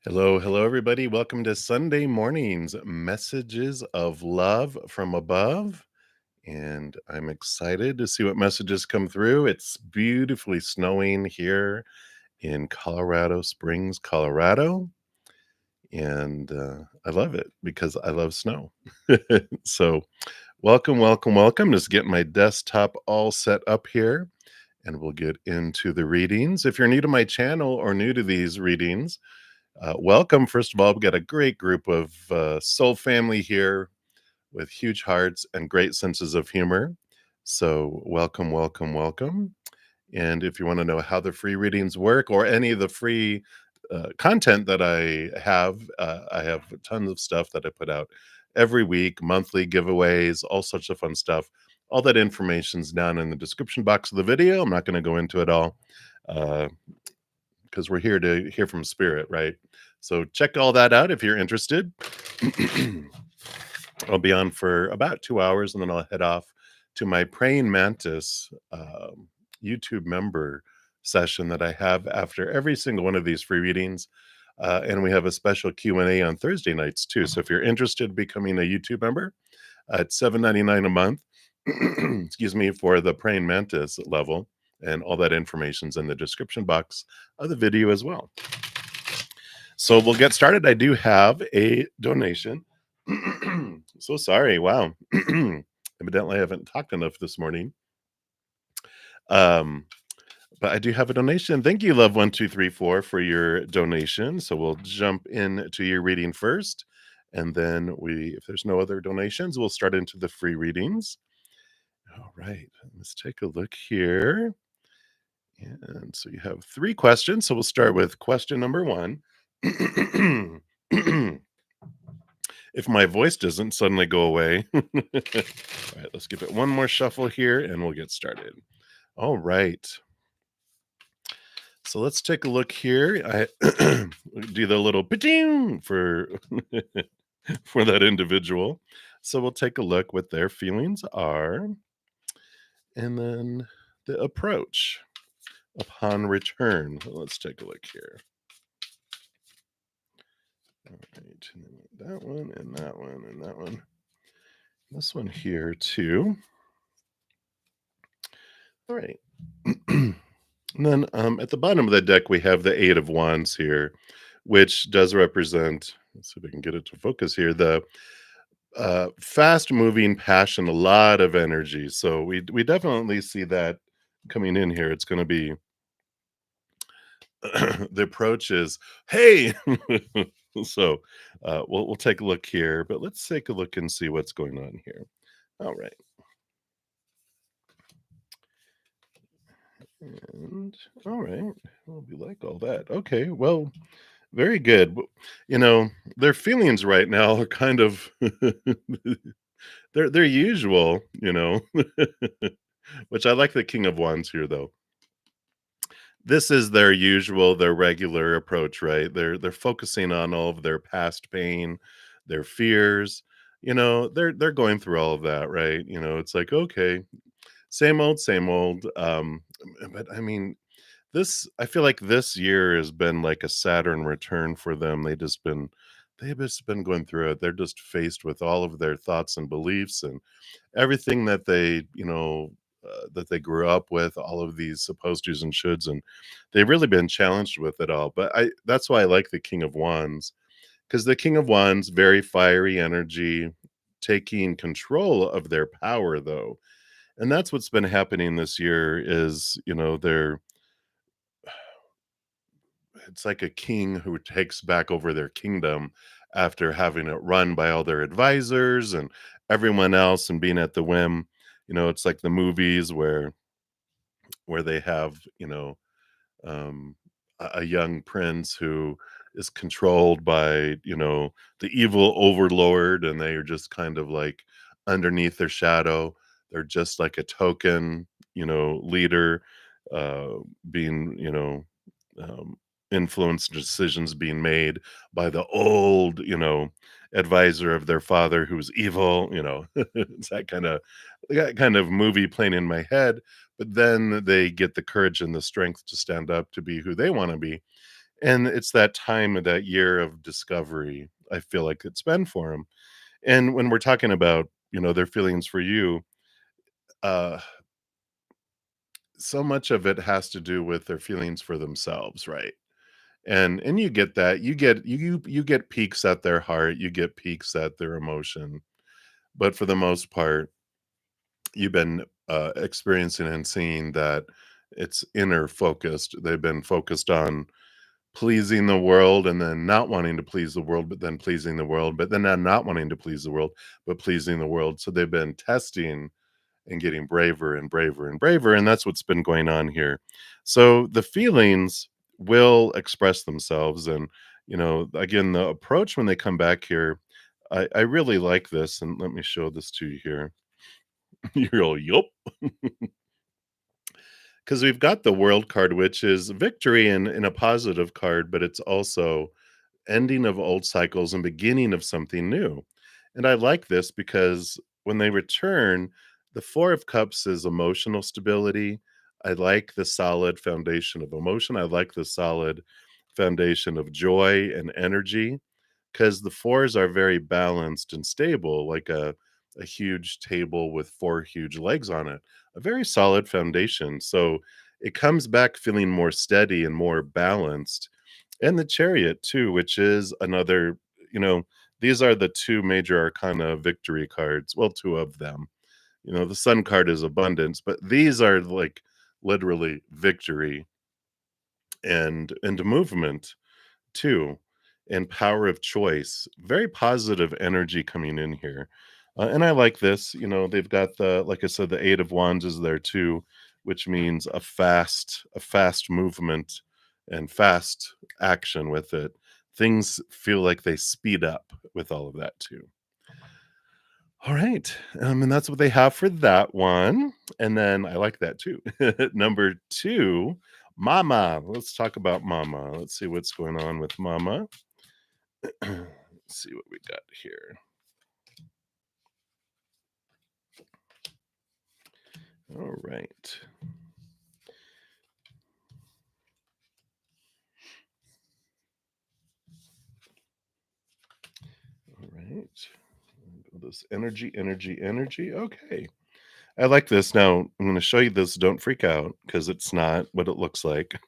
Hello, hello, everybody. Welcome to Sunday morning's Messages of Love from Above. And I'm excited to see what messages come through. It's beautifully snowing here in Colorado Springs, Colorado. And I love it because I love snow. So, welcome, welcome, welcome. Just getting my desktop all set up here and we'll get into the readings. If you're new to my channel or new to these readings, welcome. First of all, we've got a great group of soul family here with huge hearts and great senses of humor. So, welcome, welcome, welcome. And if you want to know how the free readings work or any of the free content that I have tons of stuff that I put out every week, monthly giveaways, all sorts of fun stuff. All that information's down in the description box of the video. I'm not going to go into it all. Because we're here to hear from spirit, right? So check all that out if you're interested. I'll be on for about 2 hours, and then I'll head off to my praying mantis YouTube member session that I have after every single one of these free readings. And we have a special Q&A on Thursday nights too. So if you're interested in becoming a YouTube member, it's $7.99 a month, excuse me, for the praying mantis level. And all that information's in the description box of the video as well. So we'll get started. I do have a donation. So sorry. Wow. Evidently, I haven't talked enough this morning. But I do have a donation. Thank you, Love1234, for your donation. So we'll jump into your reading first. And then if there's no other donations, we'll start into the free readings. All right. Let's take a look here. And so you have 3 questions. So we'll start with question number 1. If my voice doesn't suddenly go away. All right, let's give it one more shuffle here and we'll get started. All right. So let's take a look here. I do the little pa-ding for for that individual. So we'll take a look what their feelings are. And then the approach upon return. Let's take a look here. All right, that one and that one and that one. This one here too. All right. And then at the bottom of the deck, we have the 8 of Wands here, which does represent, let's see if I can get it to focus here, the fast moving passion, a lot of energy. So we definitely see that coming in here. It's going to be the approach is, hey. So we'll take a look here, but let's take a look and see what's going on here. All right. And all right. Well, we like all that. Okay. Well, very good. Their feelings right now are kind of they're usual, which I like the King of Wands here though. This is their regular approach, right? They're focusing on all of their past pain, their fears. They're going through all of that, right? It's like, okay, same old, same old. But I mean, I feel like this year has been like a Saturn return for them. They've just been going through it. They're just faced with all of their thoughts and beliefs and everything that that they grew up with, all of these supposed tos and shoulds, and they've really been challenged with it all. But that's why I like the King of Wands, because the King of Wands, very fiery energy, taking control of their power though. And that's what's been happening this year is, it's like a king who takes back over their kingdom after having it run by all their advisors and everyone else and being at the whim. It's like the movies where they have, um, a young prince who is controlled by, the evil overlord, and they are just kind of like underneath their shadow. They're just like a token, leader, uh, being, um, influence decisions being made by the old, advisor of their father who's evil. It's that kind of movie playing in my head. But then they get the courage and the strength to stand up to be who they want to be. And it's that time of that year of discovery, I feel like it's been for them. And when we're talking about, their feelings for you, uh, so much of it has to do with their feelings for themselves, right? And you get that. You get peaks at their heart, you get peaks at their emotion. But for the most part, you've been experiencing and seeing that it's inner focused. They've been focused on pleasing the world and then not wanting to please the world, but then pleasing the world, but then not wanting to please the world, but pleasing the world. So they've been testing and getting braver and braver and braver. And that's what's been going on here. So the feelings will express themselves. And, again, the approach when they come back here, I really like this. And let me show this to you here. You're all, yup. Because we've got the world card, which is victory in a positive card, but it's also ending of old cycles and beginning of something new. And I like this because when they return, the Four of Cups is emotional stability. I like the solid foundation of emotion. I like the solid foundation of joy and energy because the fours are very balanced and stable, like a huge table with four huge legs on it, a very solid foundation. So it comes back feeling more steady and more balanced, and the Chariot too, which is another, you know, these are the 2 major arcana victory cards, well, 2 of them. The Sun card is abundance, but these are, like, literally victory and movement too, and power of choice. Very positive energy coming in here. And I like this. They've got like I said, the Eight of Wands is there too, which means a fast movement and fast action with it. Things feel like they speed up with all of that too. All right. And that's what they have for that one. And then I like that too. Number two, Mama. Let's talk about Mama. Let's see what's going on with Mama. Let's see what we got here. All right. All right. This energy, energy, energy. Okay. I like this. Now, I'm going to show you this. Don't freak out because it's not what it looks like.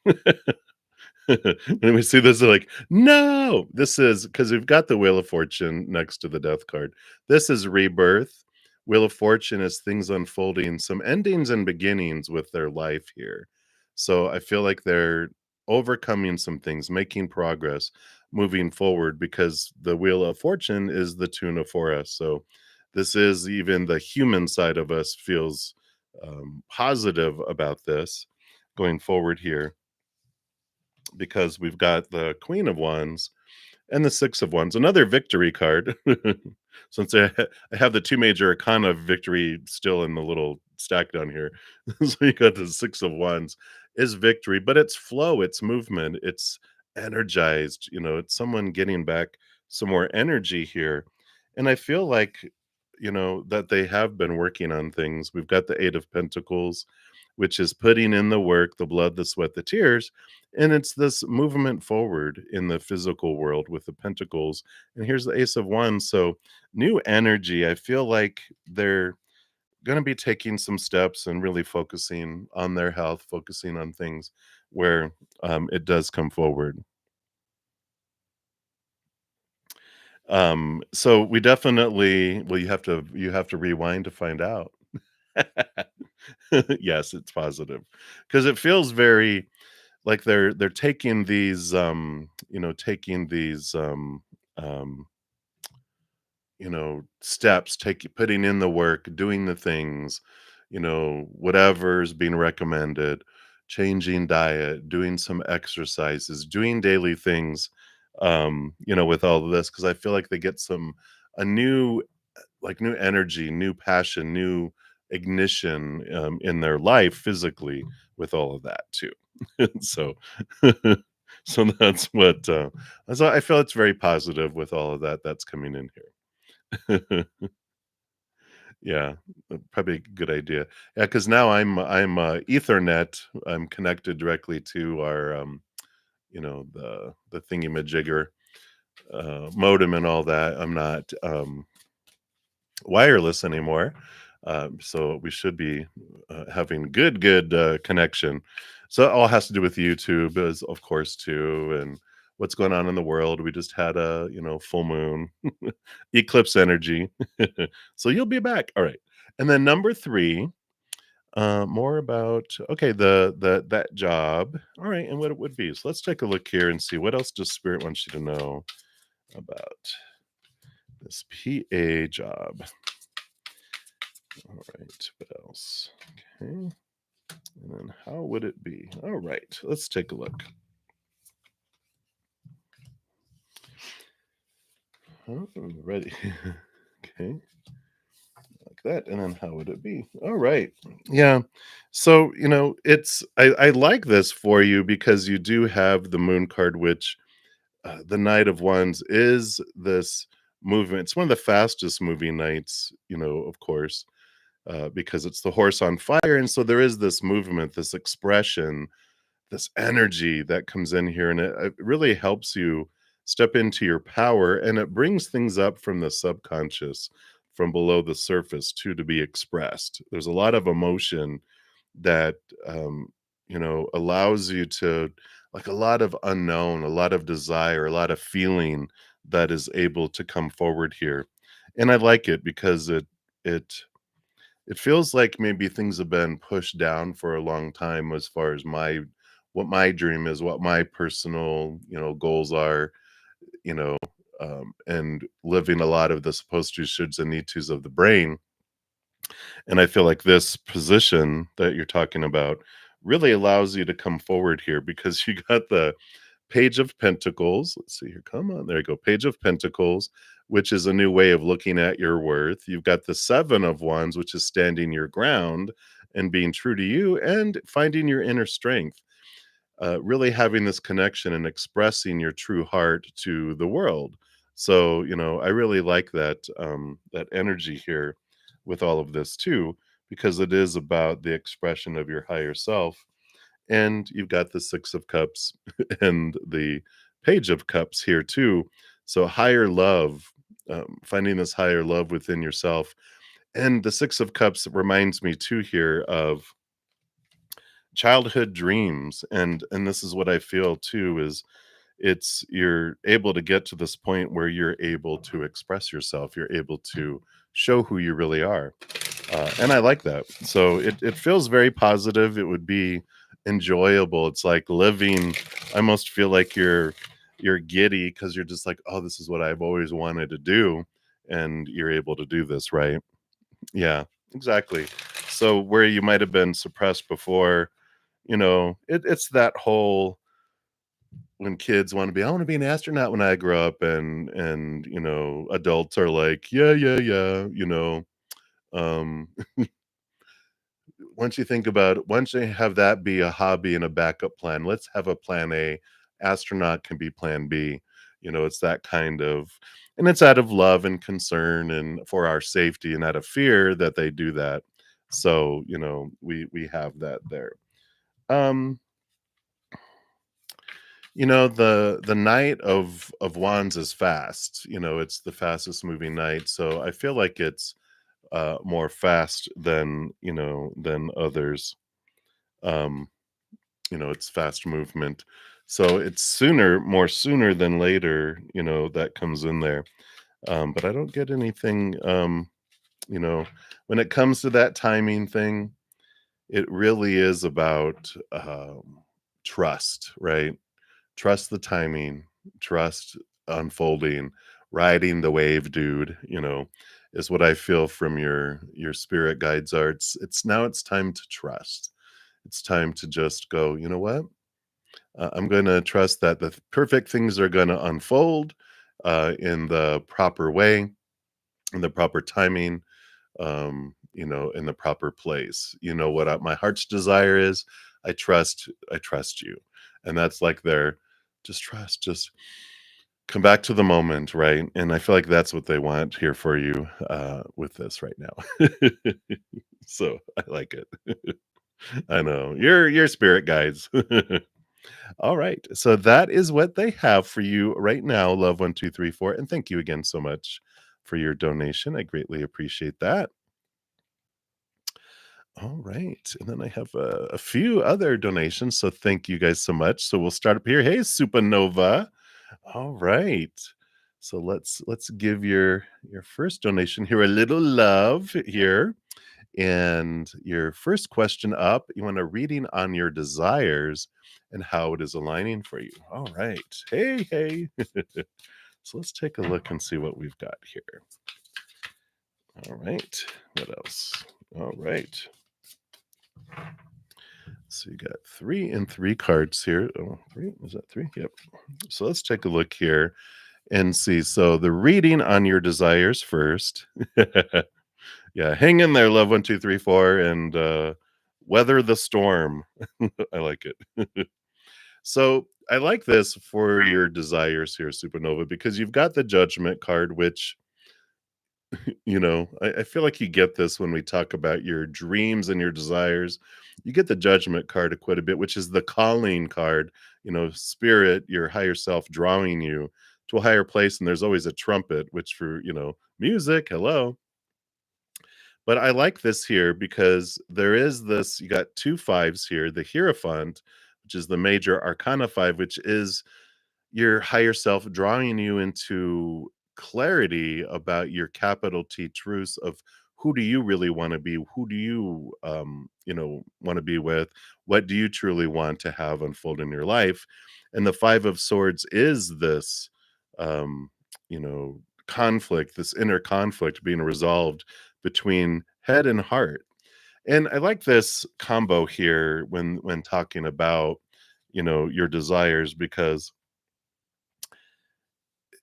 When we see this, they're like, no, this is because we've got the Wheel of Fortune next to the Death card. This is rebirth. Wheel of Fortune is things unfolding, some endings and beginnings with their life here. So I feel like they're overcoming some things, making progress, moving forward because the Wheel of Fortune is the tuna for us. So this is even the human side of us feels positive about this going forward here because we've got the Queen of Wands and the Six of Wands, another victory card. Since I have the 2 major arcana of victory still in the little stack down here. So you got the Six of Wands is victory, but it's flow, it's movement, it's energized, it's someone getting back some more energy here. And I feel like, that they have been working on things. We've got the Eight of Pentacles, which is putting in the work, the blood, the sweat, the tears, and it's this movement forward in the physical world with the pentacles. And here's the Ace of Wands. So, new energy. I feel like they're going to be taking some steps and really focusing on their health, focusing on things where it does come forward. So we definitely, well, you have to rewind to find out. Yes, it's positive because it feels very like they're taking these taking these um steps, putting in the work, doing the things, whatever's being recommended, changing diet, doing some exercises, doing daily things, with all of this because I feel like they get a new, like, new energy, new passion, new ignition in their life physically with all of that too. So so that's what so I feel it's very positive with all of that that's coming in here. Yeah, probably a good idea. Yeah, because now I'm Ethernet. I'm connected directly to our the thingy-majigger modem and all that. I'm not wireless anymore. So we should be having good connection. So it all has to do with YouTube, as of course, too, and what's going on in the world. We just had a full moon, eclipse energy. So you'll be back. All right. And then number three, more about okay, the that job. All right, and what it would be. So let's take a look here and see what else does Spirit wants you to know about this PA job. All right, what else? Okay, and then how would it be? All right, let's take a look. Oh, ready. Okay, like that, and then how would it be? All right, yeah. So I like this for you because you do have the moon card, which the Knight of Wands is this movement. It's one of the fastest moving knights, of course, because it's the horse on fire. And so there is this movement, this expression, this energy that comes in here. And it really helps you step into your power. And it brings things up from the subconscious, from below the surface, too, to be expressed. There's a lot of emotion that allows you to like a lot of unknown, a lot of desire, a lot of feeling that is able to come forward here. And I like it because it it feels like maybe things have been pushed down for a long time as far as my what my dream is, what my personal, goals are, you know, and living a lot of the supposed to, shoulds, and need tos of the brain. And I feel like this position that you're talking about really allows you to come forward here because you got the Page of Pentacles. Let's see here. Come on. There you go. Page of Pentacles, which is a new way of looking at your worth. You've got the Seven of Wands, which is standing your ground and being true to you and finding your inner strength. Really having this connection and expressing your true heart to the world. So, I really like that energy here with all of this too, because it is about the expression of your higher self. And you've got the Six of Cups and the Page of Cups here too. So higher love, finding this higher love within yourself. And the Six of Cups reminds me too here of childhood dreams. And this is what I feel too is it's you're able to get to this point where you're able to express yourself. You're able to show who you really are. And I like that. So it feels very positive. It would be enjoyable. It's like living. I almost feel like you're giddy because you're just like, oh, this is what I've always wanted to do, and you're able to do this, right? Yeah, exactly. So where you might have been suppressed before, it's that whole when kids want to be, I want to be an astronaut when I grow up, and adults are like, yeah, um once you have that be a hobby and a backup plan, let's have a plan A. Astronaut can be plan B. It's that kind of, and it's out of love and concern and for our safety and out of fear that they do that. So, we have that there. Um, the Knight of Wands is fast. It's the fastest moving knight. So I feel like it's more fast than others. Um, it's fast movement. So it's more sooner than later, that comes in there. But I don't get anything, you know, when it comes to that timing thing, it really is about trust, right? Trust the timing, trust unfolding, riding the wave, dude, is what I feel from your spirit guides are. It's time to trust. It's time to just go, you know what? I'm going to trust that the perfect things are going to unfold in the proper way, in the proper timing, in the proper place. What my heart's desire is. I trust you, and that's like their just trust, just come back to the moment, right? And I feel like that's what they want here for you with this right now. So I like it. I know you're spirit guides. All right. So that is what they have for you right now, Love 1234. And thank you again so much for your donation. I greatly appreciate that. All right. And then I have a few other donations. So thank you guys so much. So we'll start up here. Hey, Supernova. All right. So let's give your first donation here a little love here. And your first question up, you want a reading on your desires and how it is aligning for you. All right. Hey, hey. So let's take a look and see what we've got here. All right. What else? All right. So you got 3 and 3 cards here. Oh, 3? Is that 3? Yep. So let's take a look here and see. So the reading on your desires first. Yeah, hang in there, love 1234, and weather the storm. I like it. So I like this for your desires here, Supernova, because you've got the judgment card, which I feel like you get this when we talk about your dreams and your desires. You get the judgment card quite a bit, which is the calling card, spirit, your higher self drawing you to a higher place. And there's always a trumpet, which for, music, hello. But I like this here because there is this, you got two fives here, the Hierophant, which is the major arcana five, which is your higher self drawing you into clarity about your capital T truths of who do you really want to be? Who do you, want to be with? What do you truly want to have unfold in your life? And the Five of Swords is this, um, you know, conflict, this inner conflict being resolved between head and heart. And I like this combo here when talking about, your desires because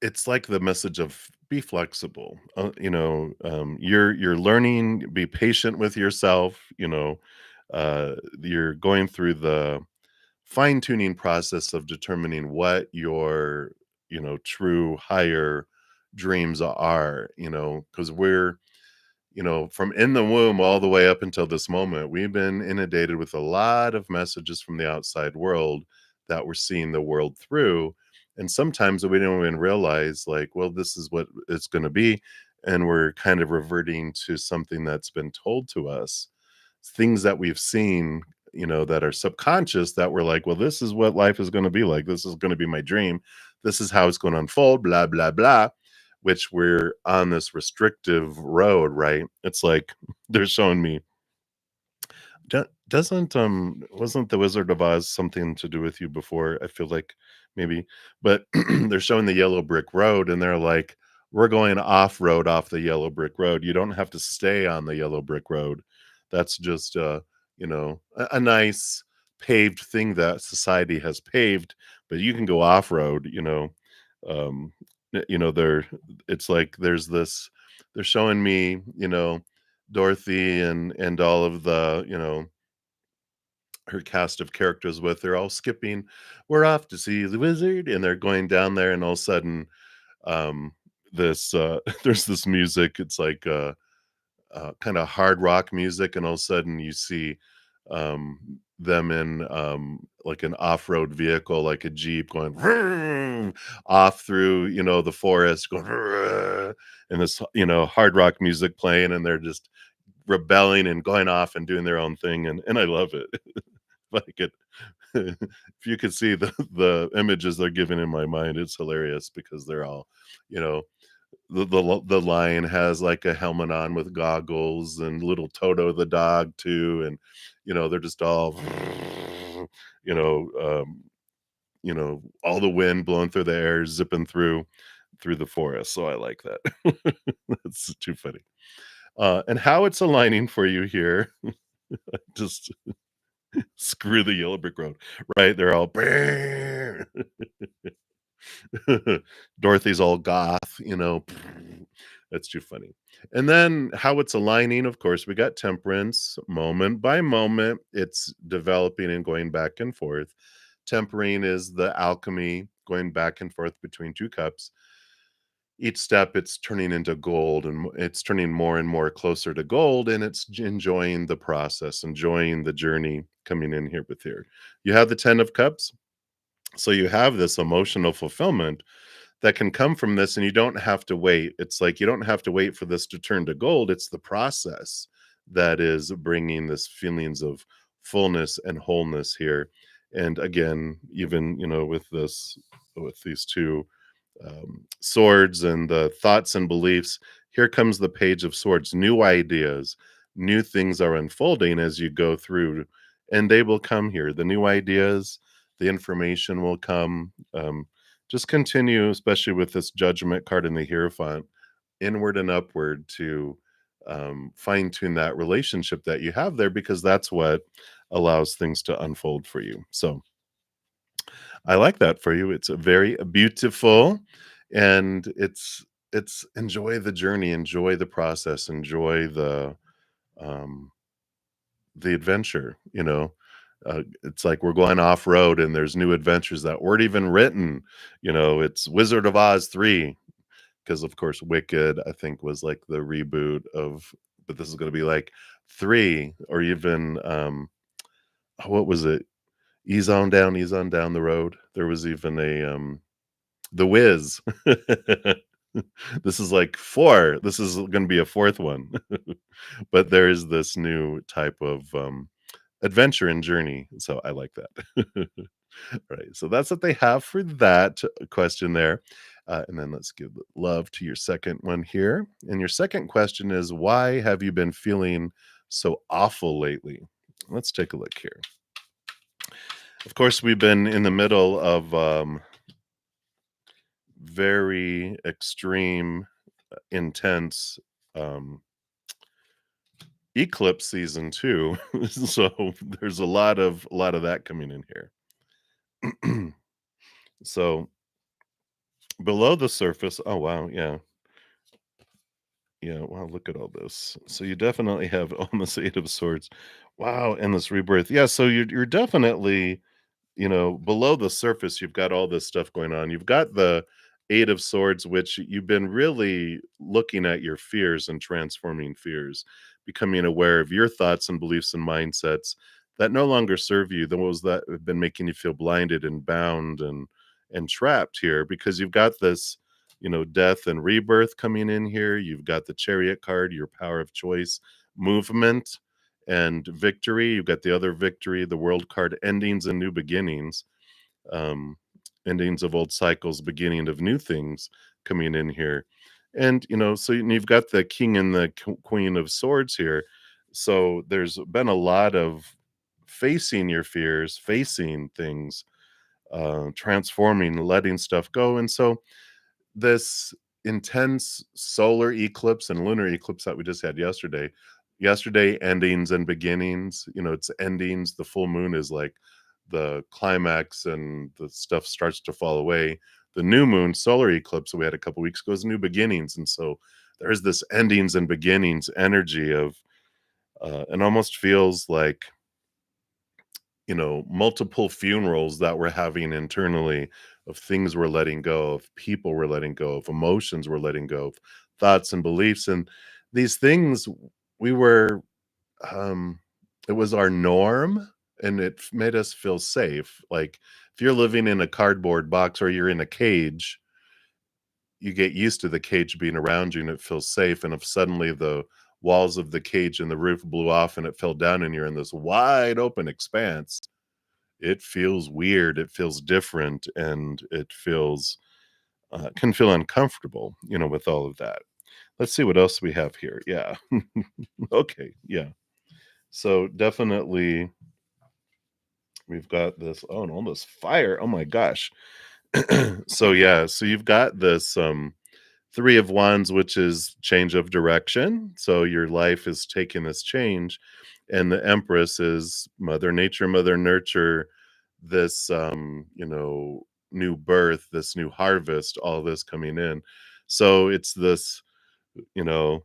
it's like the message of be flexible. You're learning, be patient with yourself. You're going through the fine tuning process of determining what your true higher dreams are. Because we're from in the womb all the way up until this moment, we've been inundated with a lot of messages from the outside world that we're seeing the world through. And sometimes we don't even realize, like, well, this is what it's going to be. And we're kind of reverting to something that's been told to us, things that we've seen, that are subconscious that we're like, well, this is what life is going to be like. This is going to be my dream. This is how it's going to unfold, blah, blah, blah, which we're on this restrictive road, right? It's like they're showing me doesn't wasn't the Wizard of Oz something to do with you before? I feel like maybe, but they're showing the yellow brick road and they're like, we're going off road off the yellow brick road. You don't have to stay on the yellow brick road. That's just a nice paved thing that society has paved, but you can go off road, um they're it's like there's this they're showing me, Dorothy and all of the, her cast of characters with, they're all skipping. We're off to see the wizard, and they're going down there, and all of a sudden, um, this there's this music. It's like kind of hard rock music, and all of a sudden you see them in like an off-road vehicle, like a Jeep going vroom, off through, the forest, going vroom, and this, hard rock music playing, and they're just rebelling and going off and doing their own thing, and I love it. Like it, if you could see the images they're giving in my mind, it's hilarious because they're all, you know, the lion has like a helmet on with goggles, and little Toto the dog too, and they're just all, you know, um, all the wind blowing through the air, zipping through the forest. So I like that. That's too funny. And how it's aligning for you here, just screw the yellow brick road, right? They're all Dorothy's all goth, That's too funny. And then how it's aligning, of course, we got temperance moment by moment. It's developing and going back and forth. Tempering is the alchemy going back and forth between two cups. Each step, it's turning into gold, and it's turning more and more closer to gold, and it's enjoying the process, enjoying the journey coming in here with here. You have the 10 of cups. So you have this emotional fulfillment that can come from this, and you don't have to wait. It's like you don't have to wait for this to turn to gold. It's the process that is bringing this feelings of fullness and wholeness here. And again, even with these two swords and the thoughts and beliefs, here comes the page of swords. New ideas, new things are unfolding as you go through, and they will come here. The new ideas, the information will come. Just continue, especially with this judgment card in the Hierophant, inward and upward to fine tune that relationship that you have there, because that's what allows things to unfold for you. So I like that for you. It's a very beautiful, and it's enjoy the journey, enjoy the process, enjoy um the adventure, it's like we're going off road and there's new adventures that weren't even written. It's Wizard of Oz 3, because of course Wicked, I think, was like the reboot of, but this is going to be like 3, or even what was it? Ease on down the road. There was even a The Wiz. This is like 4. This is gonna be a 4th one. But there is this new type of, adventure and journey, so I like that. Right, so that's what they have for that question there, and then let's give love to your second one here, and your second question is, "Why have you been feeling so awful lately?" Let's take a look here. Of course, we've been in the middle of, very extreme, intense, um, eclipse season too. So there's a lot of that coming in here. So below the surface, oh wow, yeah. Yeah, wow, look at all this. So you definitely have on this 8 of swords. Wow, and this rebirth. Yeah, so you're definitely, below the surface, you've got all this stuff going on. You've got the 8 of swords, which you've been really looking at your fears and transforming fears, becoming aware of your thoughts and beliefs and mindsets that no longer serve you, those that have been making you feel blinded and bound and trapped here, because you've got this, death and rebirth coming in here. You've got the Chariot card, your power of choice, movement, and victory. You've got the other victory, the world card, endings and new beginnings, um, endings of old cycles, beginning of new things coming in here. And, so you've got the king and the queen of swords here. So there's been a lot of facing your fears, facing things, transforming, letting stuff go. And so this intense solar eclipse and lunar eclipse that we just had yesterday, endings and beginnings, it's endings. The full moon is like the climax, and the stuff starts to fall away. The new moon solar eclipse that we had a couple weeks ago is new beginnings, and so there's this endings and beginnings energy of it almost feels like, multiple funerals that we're having internally, of things we're letting go of, people we're letting go of, emotions we're letting go of, thoughts and beliefs. And these things, we were, it was our norm, and it made us feel safe. Like if you're living in a cardboard box or you're in a cage, you get used to the cage being around you and it feels safe. And if suddenly the walls of the cage and the roof blew off and it fell down and you're in this wide open expanse, it feels weird, it feels different, and it feels can feel uncomfortable, with all of that. Let's see what else we have here. Yeah. Okay, yeah. So definitely we've got this, oh, and all this fire. Oh my gosh. So yeah, so you've got this 3 of wands, which is change of direction. So your life is taking this change, and the Empress is mother nature, mother nurture, this new birth, this new harvest, all this coming in. So it's this, you know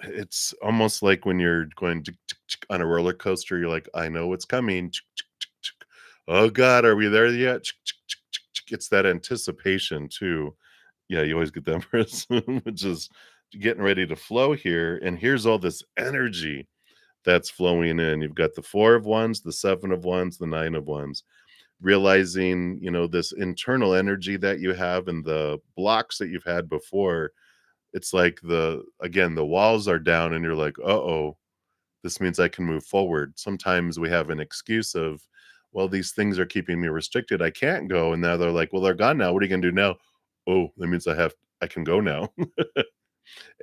it's almost like when you're going on a roller coaster, you're like, I know what's coming. Oh god, are we there yet? It's that anticipation too. Yeah, you always get the Empress, which is getting ready to flow here. And here's all this energy that's flowing in. You've got the 4 of wands, the 7 of wands, the 9 of wands. realizing, this internal energy that you have and the blocks that you've had before. It's like the walls are down and you're like, "Uh-oh, this means I can move forward." Sometimes we have an excuse of, "Well, these things are keeping me restricted. I can't go." And now they're like, "Well, they're gone now. What are you gonna do now?" "Oh, that means I can go now."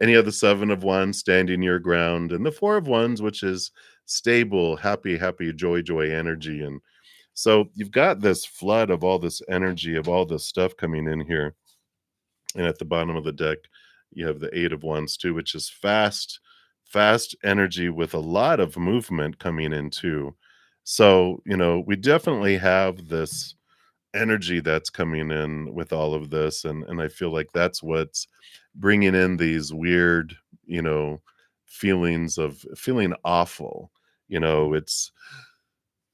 And you have the 7 of Wands standing your ground, and the 4 of Wands, which is stable, happy, happy, joy, joy energy. And so you've got this flood of all this energy, of all this stuff coming in here. And at the bottom of the deck, you have the 8 of Wands too, which is fast, fast energy with a lot of movement coming in too. So, we definitely have this energy that's coming in with all of this, and I feel like that's what's bringing in these weird, you know, feelings of feeling awful. It's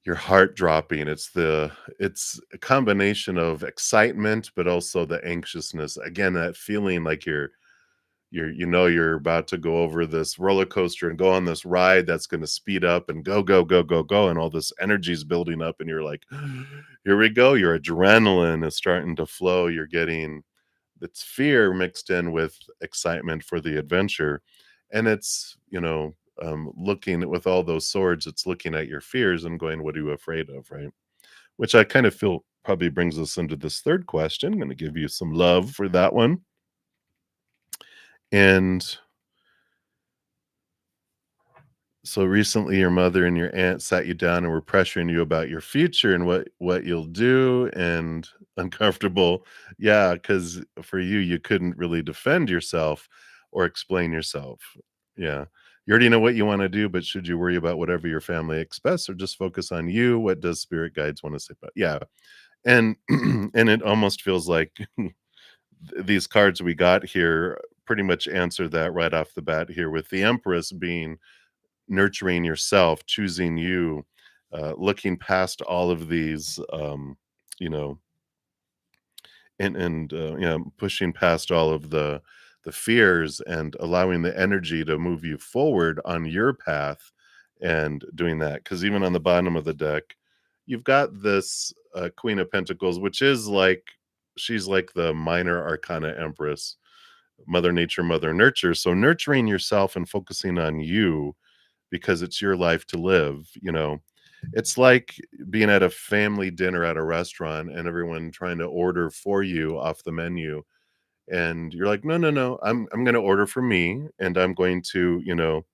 your heart dropping. It's a combination of excitement, but also the anxiousness. Again, that feeling like you're about to go over this roller coaster and go on this ride that's going to speed up and go go go go go, and all this energy is building up, and you're like, here we go. Your adrenaline is starting to flow. You're getting it's fear mixed in with excitement for the adventure. And it's looking with all those swords, it's looking at your fears and going, what are you afraid of, right? Which I kind of feel probably brings us into this third question. I'm going to give you some love for that one. And so recently your mother and your aunt sat you down and were pressuring you about your future and what you'll do, and uncomfortable. Yeah, cuz for you couldn't really defend yourself or explain yourself. Yeah. You already know what you want to do, but should you worry about whatever your family expects or just focus on you? What does spirit guides want to say about? Yeah. And and it almost feels like these cards we got here pretty much answer that right off the bat here, with the Empress being nurturing yourself, choosing you, looking past all of these, you know, pushing past all of the fears and allowing the energy to move you forward on your path, and doing that. Because even on the bottom of the deck, you've got this Queen of Pentacles, which is like she's like the minor arcana Empress, Mother Nature, Mother Nurture. So nurturing yourself and focusing on you because it's your life to live. It's like being at a family dinner at a restaurant and everyone trying to order for you off the menu. And you're like, no, no, no, I'm going to order for me, and I'm going to,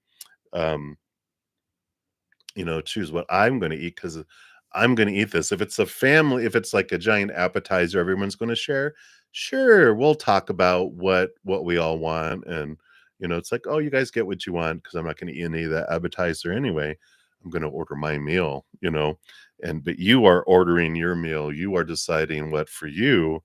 um, choose what I'm going to eat because I'm going to eat this. If it's a family, if it's like a giant appetizer, everyone's going to share. Sure, we'll talk about what we all want, and it's like, oh, you guys get what you want because I'm not going to eat any of that appetizer anyway. I'm going to order my meal. And but you are ordering your meal. You are deciding what for you,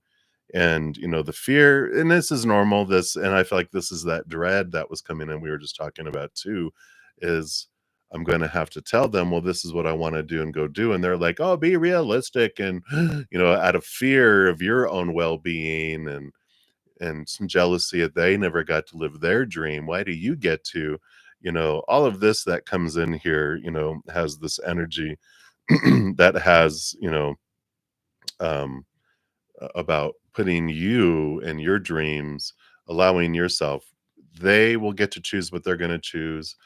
and the fear, and this is normal, this, and I feel like this is that dread that was coming in, we were just talking about too, is I'm going to have to tell them, well, this is what I want to do and go do, and they're like, oh, be realistic, and out of fear of your own well-being, and some jealousy that they never got to live their dream, why do you get to, all of this that comes in here, has this energy that has, um about putting you and your dreams, allowing yourself. They will get to choose what they're going to choose.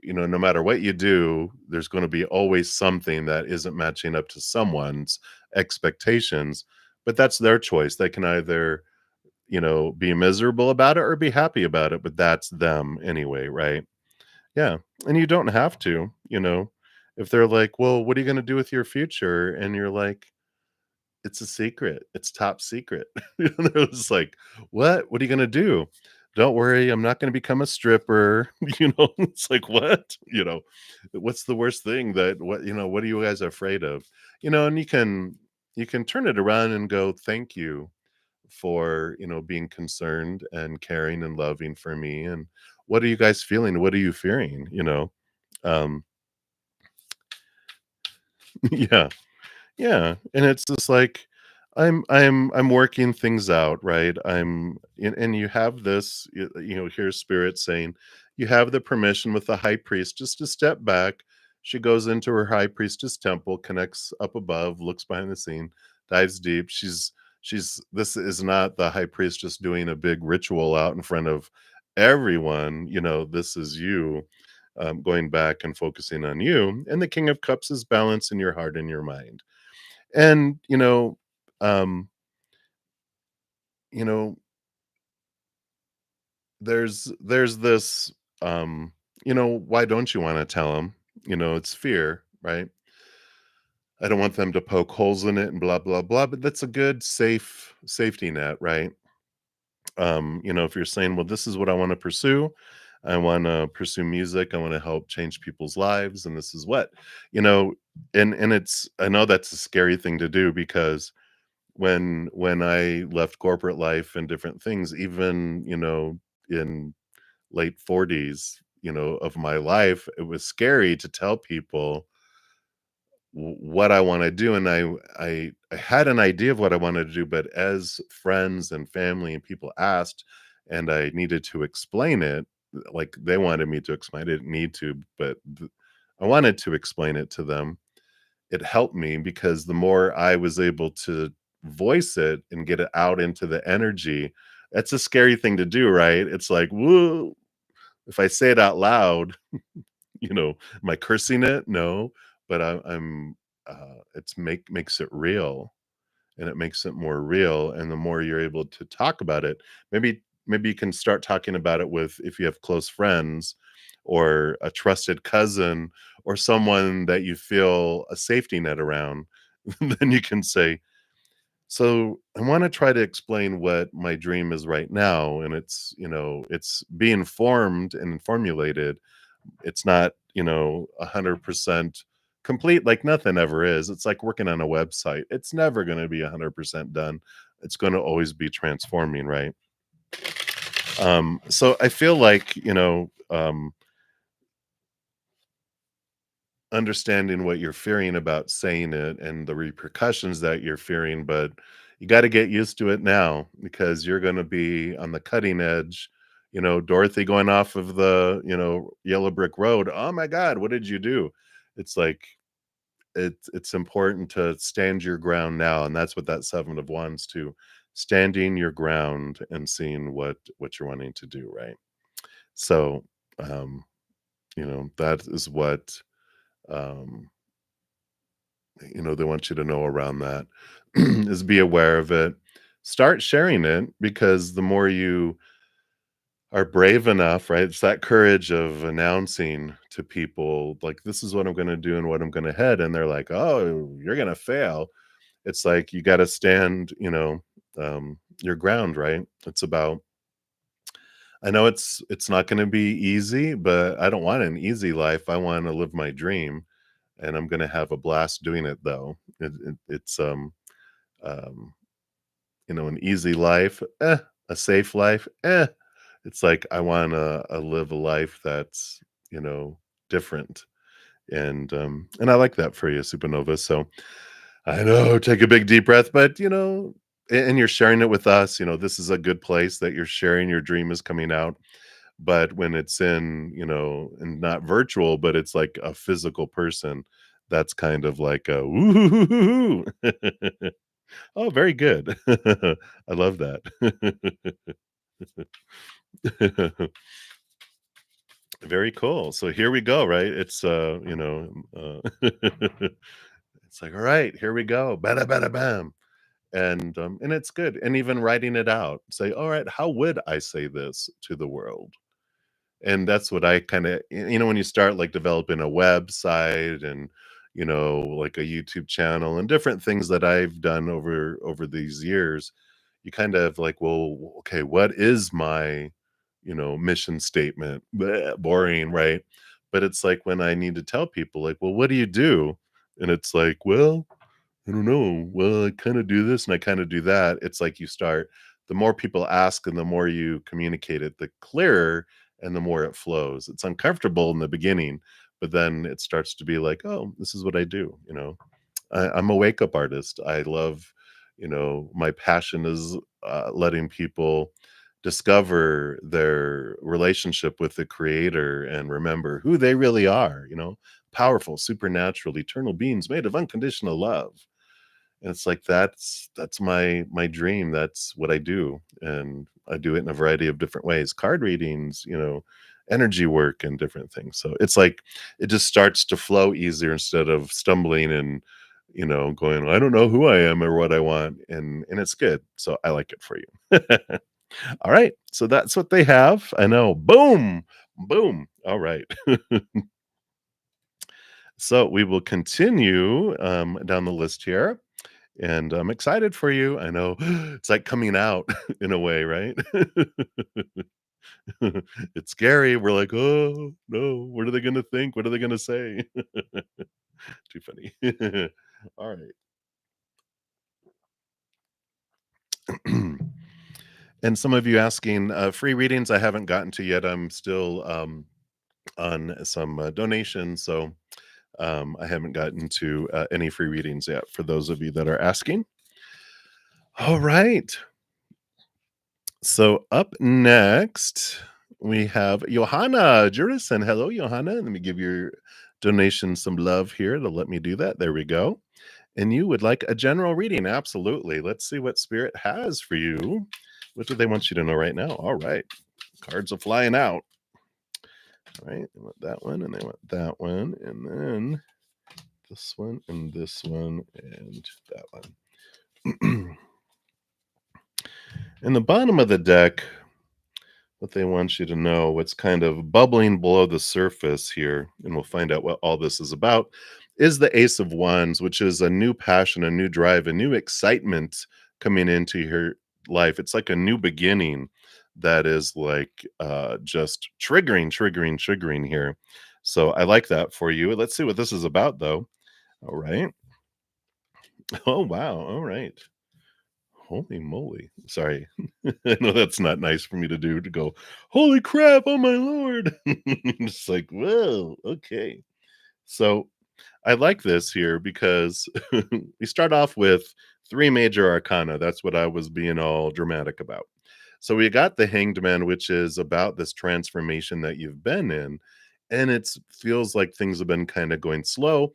No matter what you do, there's going to be always something that isn't matching up to someone's expectations, but that's their choice. They can either, be miserable about it or be happy about it, but that's them anyway, right? Yeah. And you don't have to. If they're like, well, what are you going to do with your future? And you're like, it's a secret. It's top secret. And it was like, "What? What are you gonna do?" "Don't worry, I'm not gonna become a stripper." It's like, "What?" "What's the worst thing that what are you guys afraid of?" And you can turn it around and go, "Thank you for, being concerned and caring and loving for me, and what are you guys feeling? What are you fearing?" Um, yeah. Yeah, and it's just like I'm working things out, right? And you have this, here's spirit saying, you have the permission with the high priest just to step back, She goes into her high priestess temple, connects up above, looks behind the scene, dives deep. She's this is not the high priestess doing a big ritual out in front of everyone. This is you, going back and focusing on you. And the King of Cups is balance in your heart and your mind. And um, you know, there's this, why don't you want to tell them? It's fear, right? I don't want them to poke holes in it and blah blah blah, but that's a good safety net, right? If you're saying, well, this is what I want to pursue, I want to pursue music, I want to help change people's lives, and this is what, you know, and it's I know that's a scary thing to do because when I left corporate life and different things, even, in late 40s, of my life, it was scary to tell people what I wanna do, and I had an idea of what I wanted to do, but as friends and family and people asked, and I needed to explain it, like, they wanted me to explain, I didn't need to, but I wanted to explain it to them. It helped me because the more I was able to voice it and get it out into the energy, that's a scary thing to do, right? It's like, "Whoa." If I say it out loud, am I cursing it? No, but I'm it's makes it real, and it makes it more real. And the more you're able to talk about it, maybe you can start talking about it with, if you have close friends or a trusted cousin or someone that you feel a safety net around. Then you can say, so I want to try to explain what my dream is right now, and it's being formed and formulated. It's not, 100% complete, like nothing ever is. It's like working on a website. It's never gonna be 100% done. It's gonna always be transforming, right? So I feel like, understanding what you're fearing about saying it and the repercussions that you're fearing, but you gotta get used to it now because you're gonna be on the cutting edge. Dorothy going off of the, yellow brick road. "Oh my god, what did you do?" It's like, it's important to stand your ground now, and that's what that 7 of Wands too, standing your ground and seeing what you're wanting to do, right? So, um, that is what, um they want you to know around that is be aware of it. Start sharing it because the more you are brave enough, right? It's that courage of announcing to people, like, this is what I'm going to do and what I'm going to head. And they're like, oh, you're going to fail. It's like you got to stand, your ground, right? It's about, I know it's not going to be easy, but I don't want an easy life. I want to live my dream, and I'm going to have a blast doing it though. It's um, an easy life, a safe life, eh. It's like I wanna, live a life that's, different, and I like that for you, Supernova. So I know, take a big deep breath, but, and you're sharing it with us, this is a good place that you're sharing your dream is coming out. But when it's in, and not virtual, but it's like a physical person, that's kind of like a, "Woo." Oh, very good. I love that. Very cool. So here we go, right? It's, it's like, "All right, here we go. Bada bada bam." And it's good. And even writing it out, say, "All right, how would I say this to the world?" And that's what I kinda, when you start, like, developing a website and, like a YouTube channel and different things that I've done over these years, you kind of like, "Well, okay, what is my, mission statement?" Bleh, boring, right? But it's like when I need to tell people, like, "Well, what do you do?" And it's like, "Well, I don't know. Well, I kinda do this and I kinda do that." It's like you start, the more people ask and the more you communicate it, the clearer and the more it flows. It's uncomfortable in the beginning, but then it starts to be like, "Oh, this is what I do," you know? I'm a wake up artist. I love, my passion is, letting people discover their relationship with the creator and remember who they really are, powerful, supernatural, eternal beings made of unconditional love. And it's like that's my dream. That's what I do, and I do it in a variety of different ways. Card readings, energy work and different things. So it's like it just starts to flow easier instead of stumbling and going, I don't know who I am or what I want, and it's good. So I like it for you. All right. So that's what they have. I know. Boom. Boom. All right. So we will continue down the list here. And I'm excited for you. I know it's like coming out in a way, right? It's scary. We're like, oh no, what are they gonna think? What are they gonna say? Too funny. All right. And some of you asking free readings I haven't gotten to yet. I'm still on some donations, so I haven't gotten to any free readings yet for those of you that are asking. All right. So up next, we have Johanna Jurison. Hello, Johanna. Let me give your donation some love here to let me do that. There we go. And you would like a general reading. Absolutely. Let's see what Spirit has for you. What do they want you to know right now? All right. Cards are flying out. All right. They want that one and they want that one. And then this one and this one and that one. In the bottom of the deck, what they want you to know, what's kind of bubbling below the surface here, and we'll find out what all this is about, is the Ace of Wands, which is a new passion, a new drive, a new excitement coming into your life. It's like a new beginning that is like just triggering here. So I like that for you. Let's see what this is about, though. All right. Oh, wow. All right. Holy moly. Sorry. I know that's not nice for me to do, to go, "Holy crap, oh my lord." It's like, "Whoa, okay." So, I like this here because we start off with 3 major arcana. That's what I was being all dramatic about. So we got the Hanged Man, which is about this transformation that you've been in, and it feels like things have been kinda going slow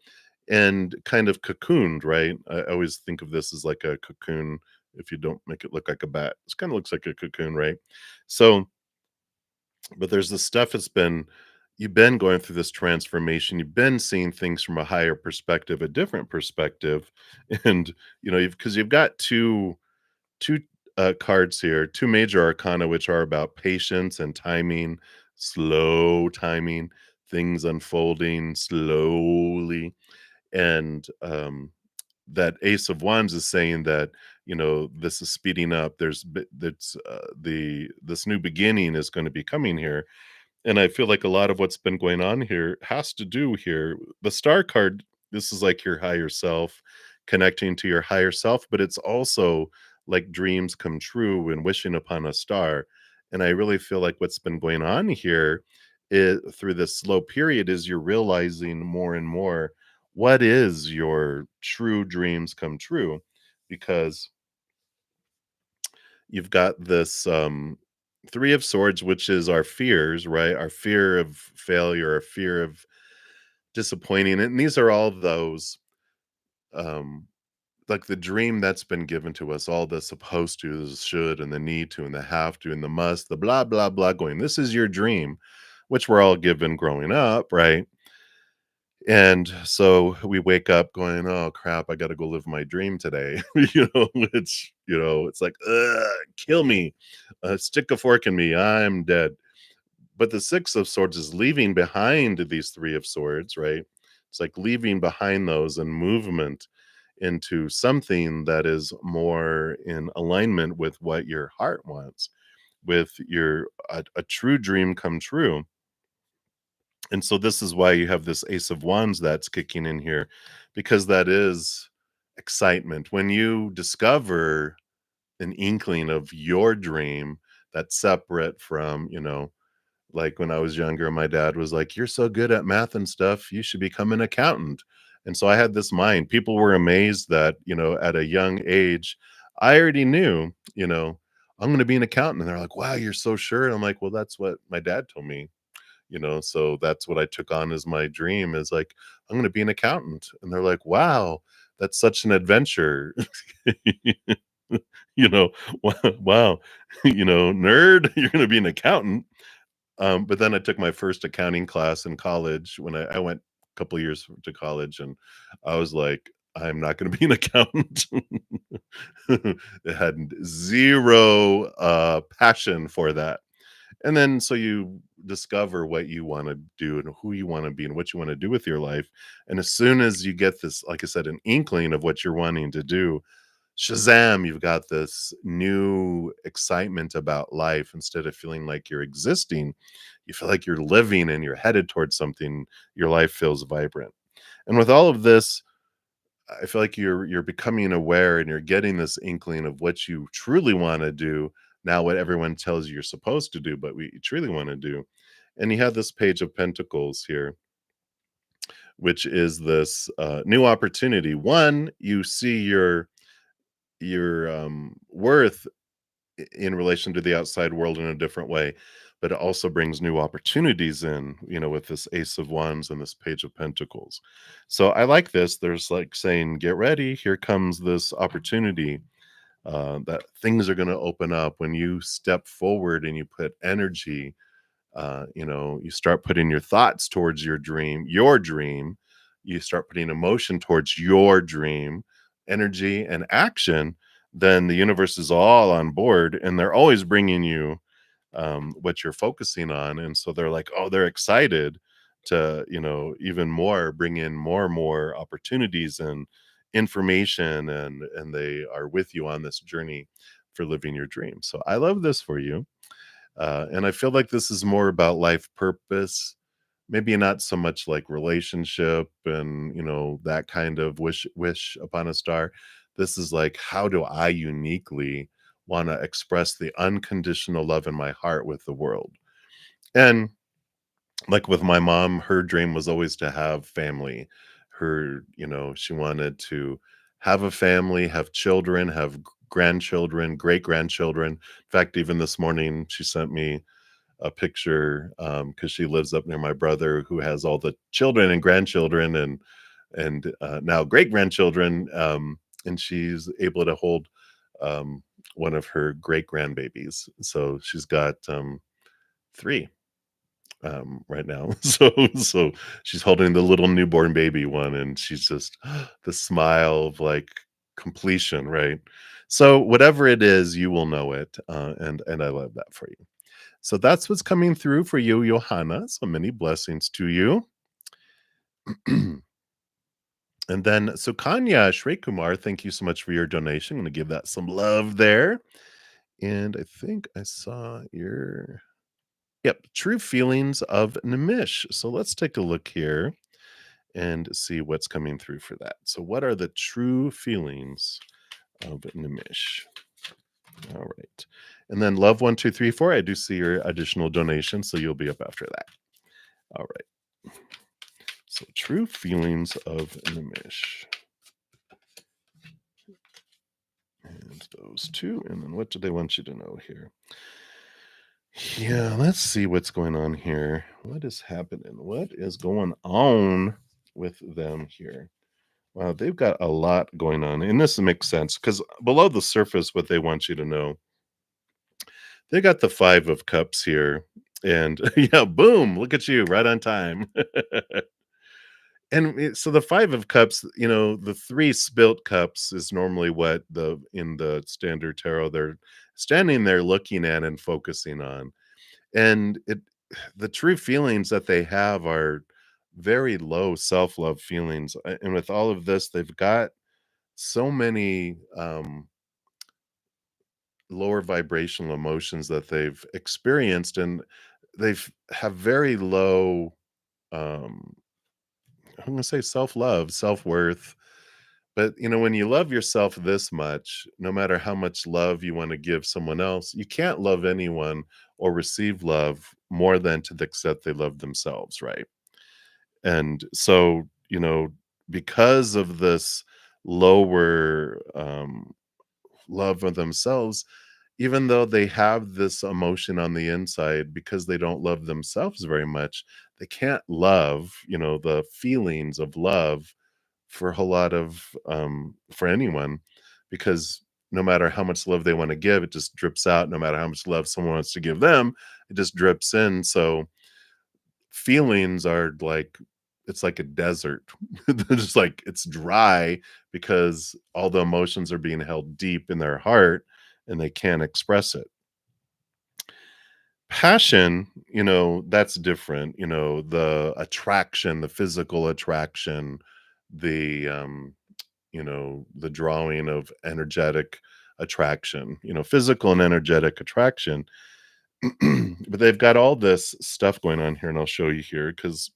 and kind of cocooned, right? I always think of this as like a cocoon if you don't make it look like a bat. This kinda looks like a cocoon, right? So but there's this stuff that's been you've been going through this transformation, you've been seeing things from a higher perspective, a different perspective, and, you've 'cause you've got 2 cards here, 2 major arcana, which are about patience and timing, slow timing, things unfolding slowly, and, that Ace of Wands is saying that, this is speeding up, that's, this new beginning is gonna be coming here, and I feel like a lot of what's been going on here has to do here. The star card, this is like your higher self, connecting to your higher self, but it's also like dreams come true and wishing upon a star. And I really feel like what's been going on here through this slow period is you're realizing more and more what is your true dreams come true, because you've got this 3 of swords, which is our fears, right? Our fear of failure, our fear of disappointing, and these are all those um like the dream that's been given to us, all the supposed to, the should, and the need to, and the have to, and the must, the blah blah blah, going, this is your dream, which we're all given growing up, right? And so we wake up going, oh crap, I gotta go live my dream today. It's like, ugh, kill me, stick a fork in me, I'm dead. But the 6 of swords is leaving behind these 3 of swords, right? It's like leaving behind those and movement into something that is more in alignment with what your heart wants, with your a true dream come true. And so this is why you have this Ace of Wands that's kicking in here, because that is excitement. When you discover an inkling of your dream that's separate from, like when I was younger, my dad was like, "You're so good at math and stuff, you should become an accountant." And so I had this mind. People were amazed that, at a young age, I already knew, I'm going to be an accountant. And they're like, "Wow, you're so sure." And I'm like, "Well, that's what my dad told me." So that's what I took on as my dream is like, I'm going to be an accountant. And they're like, wow, that's such an adventure. you know, wow, nerd, you're going to be an accountant. But then I took my first accounting class in college when I went a couple of years to college, and I was like, I'm not going to be an accountant. It had zero passion for that. And then so you discover what you want to do and who you want to be and what you want to do with your life. And as soon as you get this, like I said, an inkling of what you're wanting to do, shazam, you've got this new excitement about life. Instead of feeling like you're existing, you feel like you're living and you're headed towards something. Your life feels vibrant. And with all of this, I feel like you're becoming aware and you're getting this inkling of what you truly want to do, now what everyone tells you you're supposed to do, but we truly want to do. And you have this page of pentacles here, which is this new opportunity. One, you see your worth in relation to the outside world in a different way, but it also brings new opportunities in, with this Ace of Wands and this Page of Pentacles. So I like this. There's like saying, get ready, here comes this opportunity, that things are going to open up when you step forward and you put energy. You start putting your thoughts towards your dream, you start putting emotion towards your dream, energy and action, then the universe is all on board and they're always bringing you what you're focusing on. And so they're like, oh, they're excited to, even more bring in more and more opportunities and information, and they are with you on this journey for living your dream. So I love this for you. And I feel like this is more about life purpose, maybe not so much like relationship and that kind of wish upon a star. This is like, how do I uniquely want to express the unconditional love in my heart with the world? And like with my mom, her dream was always to have family. She wanted to have a family, have children, have grandchildren, great grandchildren. In fact, even this morning, she sent me a picture, because she lives up near my brother who has all the children and grandchildren and now great grandchildren, and she's able to hold one of her great grandbabies. So she's got three right now. So she's holding the little newborn baby one, and she's just the smile of like completion, right? So whatever it is, you will know it, and I love that for you. So that's what's coming through for you, Johanna. So many blessings to you. And then, so Kanya Shrey Kumar, thank you so much for your donation. I'm going to give that some love there. And I think I saw your, yep, true feelings of Nimish. So let's take a look here and see what's coming through for that. So, what are the true feelings of Nimish? All right. And then Love 1234, I do see your additional donation, so you'll be up after that. All right. So true feelings of Nimish. And those two. And then what do they want you to know here? Yeah, let's see what's going on here. What is happening? What is going on with them here? Wow, they've got a lot going on. And this makes sense because below the surface, what they want you to know, they got the Five of Cups here. And yeah, boom, look at you, right on time. And so the Five of Cups, the three spilt cups is normally what in the standard tarot they're standing there looking at and focusing on. And the true feelings that they have are very low self-love feelings. And with all of this, they've got so many lower vibrational emotions that they've experienced, and they've have very low um I'm gonna say self-love, self-worth. But when you love yourself this much, no matter how much love you want to give someone else, you can't love anyone or receive love more than to the extent they love themselves, right? And so, because of this lower love of themselves, even though they have this emotion on the inside because they don't love themselves very much, they can't love, the feelings of love for a whole lot of for anyone, because no matter how much love they want to give, it just drips out. No matter how much love someone wants to give them, it just drips in. So feelings are like, it's like a desert. They're just like, it's dry because all the emotions are being held deep in their heart and they can't express it. Passion, that's different. The attraction, the physical attraction, the drawing of energetic attraction, physical and energetic attraction. But they've got all this stuff going on here, and I'll show you here because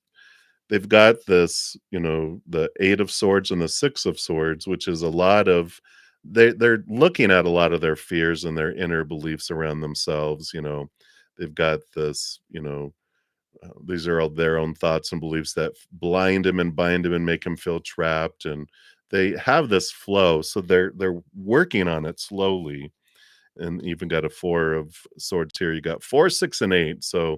they've got this, the Eight of Swords and the Six of Swords, which is a lot of, they're looking at a lot of their fears and their inner beliefs around themselves. They've got this, these are all their own thoughts and beliefs that blind him and bind him and make him feel trapped, and they have this flow, so they're working on it slowly. And even got a Four of Swords here. You got 4, 6, and 8. So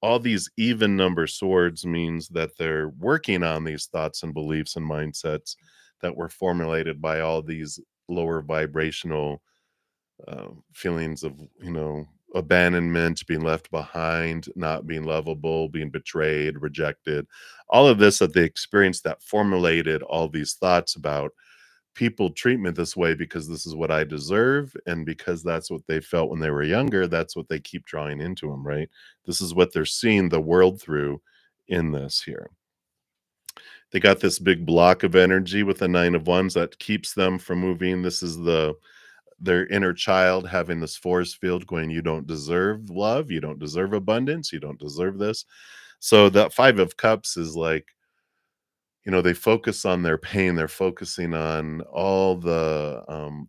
all these even number swords means that they're working on these thoughts and beliefs and mindsets that were formulated by all these lower vibrational feelings of, abandonment, being left behind, not being lovable, being betrayed, rejected. All of this that they experienced that formulated all these thoughts about people treat me this way because this is what I deserve, and because that's what they felt when they were younger, that's what they keep drawing into them, right? This is what they're seeing the world through in this here. They got this big block of energy with the Nine of Wands that keeps them from moving. This is their inner child having this force field going, you don't deserve love, you don't deserve abundance, you don't deserve this. So that Five of Cups is like, they focus on their pain. They're focusing on all the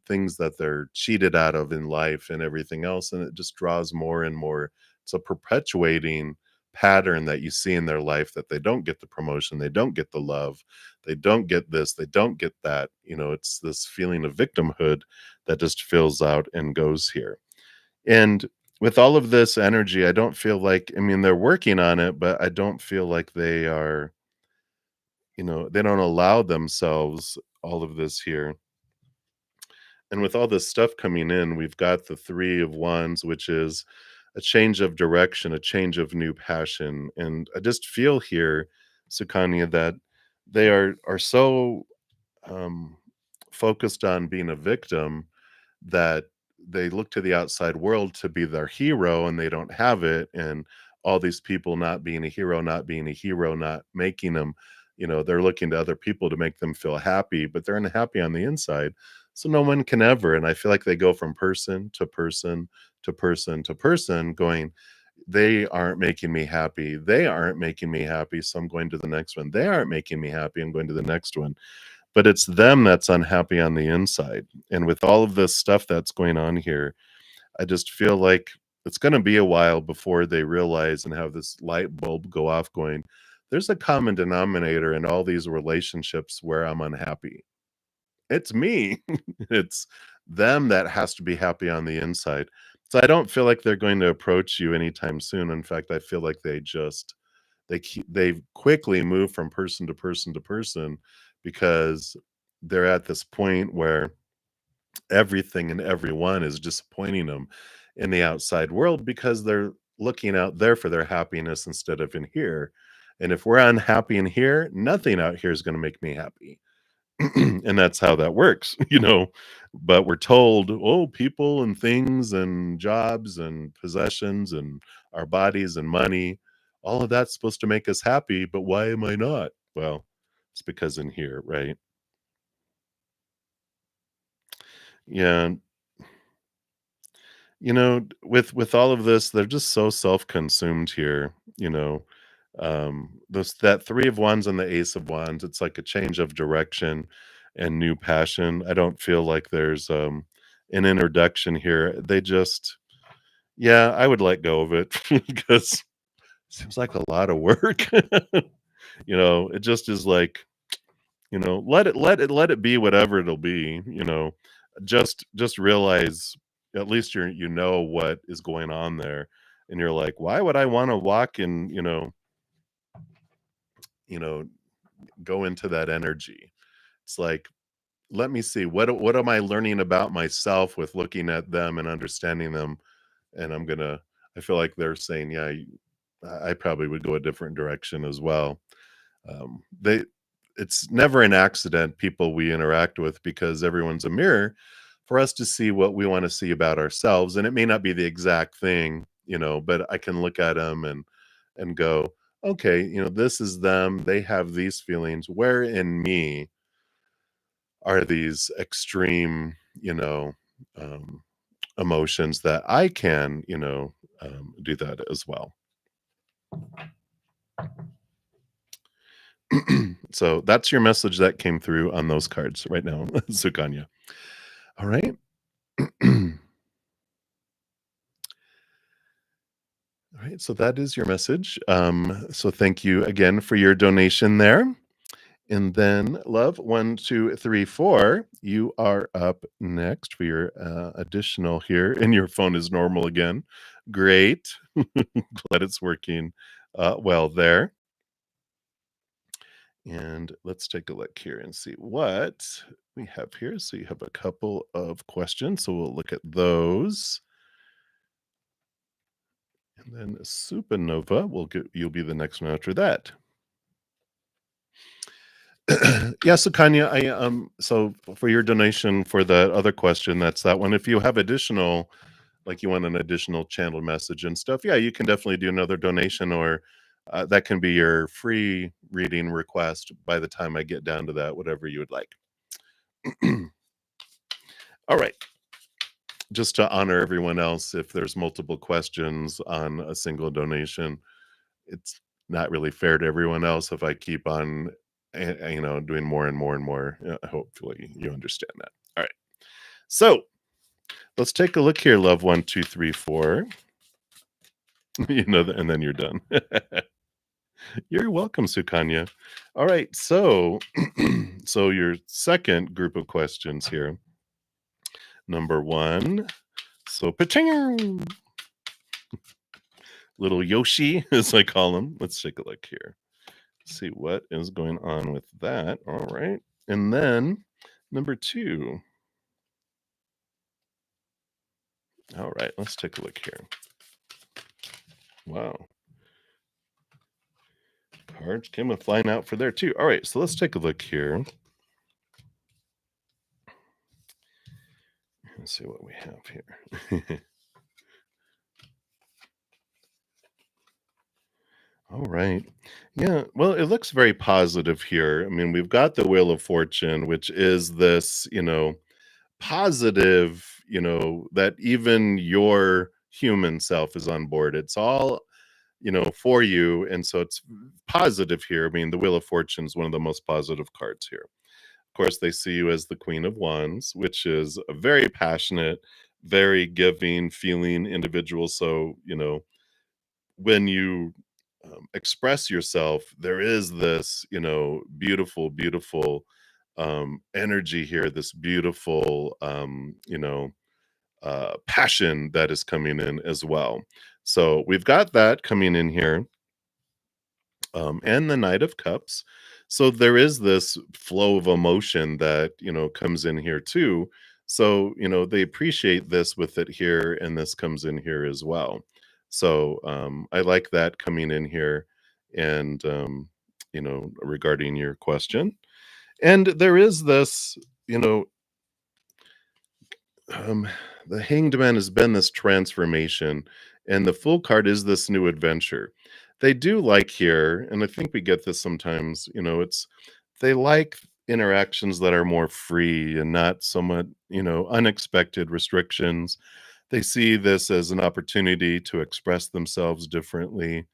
things that they're cheated out of in life and everything else. And it just draws more and more. It's a perpetuating pattern that you see in their life, that they don't get the promotion, they don't get the love, they don't get this, they don't get that. It's this feeling of victimhood that just fills out and goes here. And with all of this energy, I don't feel like, I mean, they're working on it, but I don't feel like they are, they don't allow themselves all of this here. And with all this stuff coming in, we've got the Three of Wands, which is a change of direction, a change of new passion. And I just feel here, Sukanya, that they are so um, focused on being a victim that they look to the outside world to be their hero, and they don't have it. And all these people not being a hero, not being a hero, not making them, they're looking to other people to make them feel happy, but they're unhappy on the inside. So no one can ever. And I feel like they go from person to person to person to person, going, they aren't making me happy. They aren't making me happy. So I'm going to the next one. They aren't making me happy. I'm going to the next one. But it's them that's unhappy on the inside. And with all of this stuff that's going on here, I just feel like it's going to be a while before they realize and have this light bulb go off, going, there's a common denominator in all these relationships where I'm unhappy. It's me. It's them that has to be happy on the inside. So I don't feel like they're going to approach you anytime soon. In fact, I feel like they quickly move from person to person to person, because they're at this point where everything and everyone is disappointing them in the outside world, because they're looking out there for their happiness instead of in here. And if we're unhappy in here, nothing out here is going to make me happy. And that's how that works, But we're told, oh, people and things and jobs and possessions and our bodies and money, all of that's supposed to make us happy. But why am I not? Well, it's because in here, right? Yeah. With all of this, they're just so self-consumed here, those that Three of Wands and the Ace of Wands, it's like a change of direction and new passion. I don't feel like there's an introduction here. They just, yeah, I would let go of it because it seems like a lot of work. It just is like, let it be whatever it'll be. Just realize at least you know what is going on there, and you're like, "Why would I wanna walk and, you know, go into that energy?" It's like, let me see, what am I learning about myself with looking at them and understanding them? And I feel like they're saying, "Yeah, I probably would go a different direction as well." They It's never an accident, people we interact with, because everyone's a mirror for us to see what we wanna see about ourselves, and it may not be the exact thing, but I can look at them and go, "Okay, this is them, they have these feelings. Where in me are these extreme, um, emotions that I can, do that as well?" So that's your message that came through on those cards right now, Sukanya. All right. All right. So that is your message. So thank you again for your donation there. And then, love, 1, 2, 3, 4, you are up next for your additional here. And your phone is normal again. Great. Glad it's working well there. And let's take a look here and see what we have here. So you have a couple of questions. So we'll look at those. And then Supernova you'll be the next one after that. Yeah, so Kanya, so for your donation for the other question, that's that one. If you have additional, like you want an additional channel message and stuff, yeah, you can definitely do another donation, or that can be your free reading request by the time I get down to that, whatever you would like. All right. Just to honor everyone else, if there's multiple questions on a single donation, it's not really fair to everyone else if I keep on, doing more and more and more. Hopefully, you understand that. All right. So let's take a look here, love, 1, 2, 3, 4. And then you're done. You're welcome, Sukanya. All right. So, so your second group of questions here. Number one. So, pa-ching! Little Yoshi, as I call him. Let's take a look here. See what is going on with that. All right. And then number two. All right. Let's take a look here. Wow. Cards came and flying out for there too. All right. So let's take a look here. Let's see what we have here. All right. Yeah. Well, it looks very positive here. I mean, we've got the Wheel of Fortune, which is this, positive, that even your human self is on board. It's all, for you. And so it's positive here. I mean, the Wheel of Fortune is one of the most positive cards here. Of course, they see you as the Queen of Wands, which is a very passionate, very giving, feeling individual. So, when you express yourself, there is this, beautiful, beautiful energy here, this beautiful, passion that is coming in as well. So we've got that coming in here, and the Knight of Cups. So there is this flow of emotion that, comes in here too. So, they appreciate this with it here, and this comes in here as well. So I like that coming in here, and, regarding your question. And there is this, you know, um, the Hanged Man has been this transformation, and the Fool card is this new adventure. They do like here, and I think we get this sometimes, they like interactions that are more free and not somewhat, unexpected restrictions. They see this as an opportunity to express themselves differently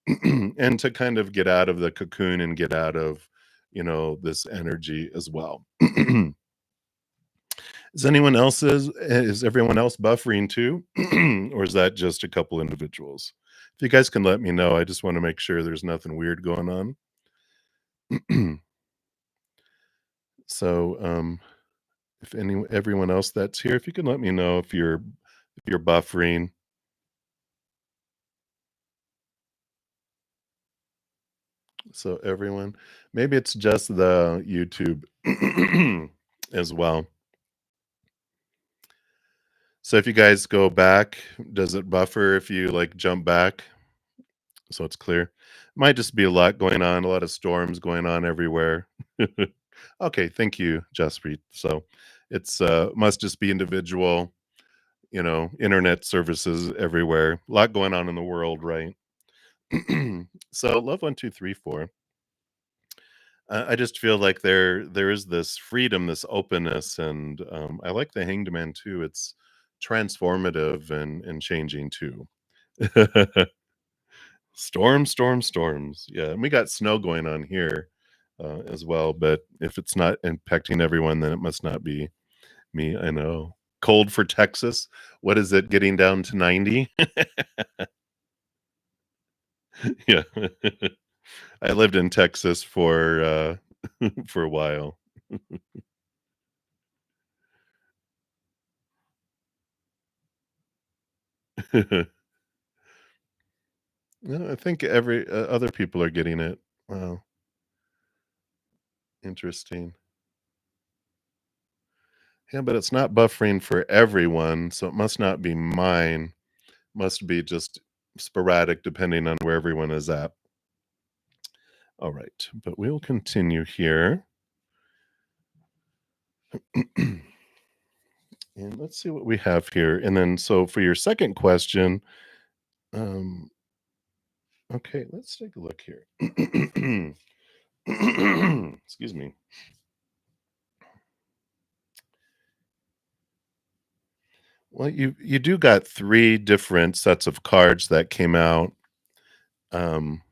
and to kind of get out of the cocoon and get out of, this energy as well. Is everyone else buffering too? Or is that just a couple individuals? If you guys can let me know, I just want to make sure there's nothing weird going on. So, if everyone else that's here, if you can let me know if you're if you're buffering. So everyone, maybe it's just the YouTube as well. So if you guys go back, does it buffer if you like jump back? So it's clear. Might just be a lot going on, a lot of storms going on everywhere. Okay, thank you, Jaspreet. So it's must just be individual, internet services everywhere. A lot going on in the world, right? So love 1, 2, 3, 4. I just feel like there is this freedom, this openness, and I like the Hanged Man too. It's transformative and changing too. Storms, storms, storms. Yeah, and we got snow going on here as well. But if it's not impacting everyone, then it must not be me. I know. Cold for Texas. What is it? Getting down to 90? Yeah. I lived in Texas for for a while. No, I think every other people are getting it. Wow, interesting. Yeah, but it's not buffering for everyone, so it must not be mine. Must be just sporadic depending on where everyone is at. All right, but we'll continue here. And let's see what we have here. And then, so for your second question, um, okay, let's take a look here. Excuse me. Well, you do got three different sets of cards that came out. Um,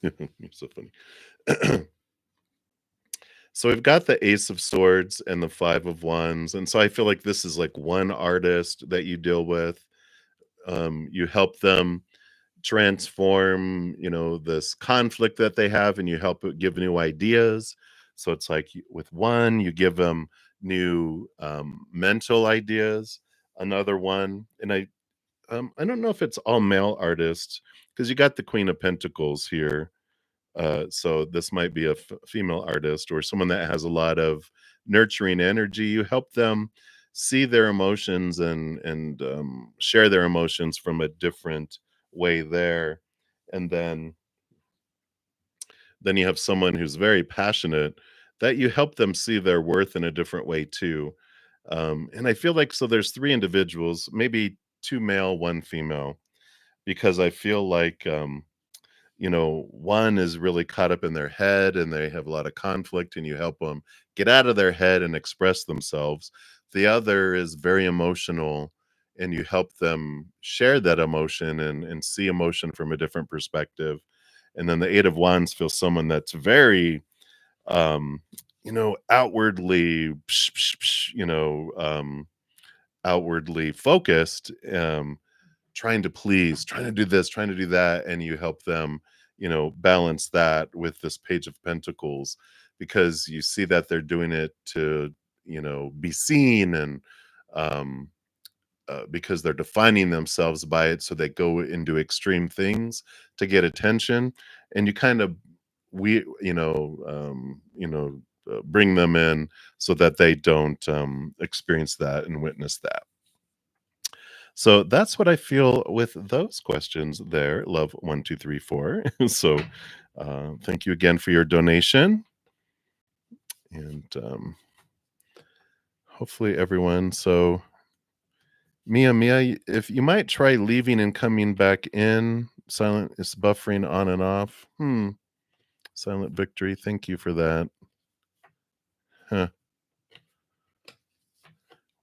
you're so funny. So we've got the Ace of Swords and the Five of Wands, and so I feel like this is like one artist that you deal with. You help them transform, this conflict that they have, and you help it give new ideas. So it's like with one, you give them new mental ideas. Another one, and I don't know if it's all male artists because you got the Queen of Pentacles here. So this might be a female artist or someone that has a lot of nurturing energy. You help them see their emotions and share their emotions from a different way there. And then you have someone who's very passionate that you help them see their worth in a different way too. And I feel like so there's three individuals, maybe two male, one female, because I feel like one is really caught up in their head and they have a lot of conflict, and you help them get out of their head and express themselves. The other is very emotional, and you help them share that emotion and see emotion from a different perspective. And then the Eight of Wands feels someone that's very, outwardly, outwardly focused. Trying to please, trying to do this, trying to do that, and you help them, balance that with this Page of Pentacles because you see that they're doing it to, be seen and um because they're defining themselves by it, so they go into extreme things to get attention, and you kind of bring them in so that they don't experience that and witness that. So that's what I feel with those questions there. Love 1, 2, 3, 4. So thank you again for your donation. And hopefully everyone. So Mia, if you might try leaving and coming back in. Silent is buffering on and off. Silent victory. Thank you for that. Huh.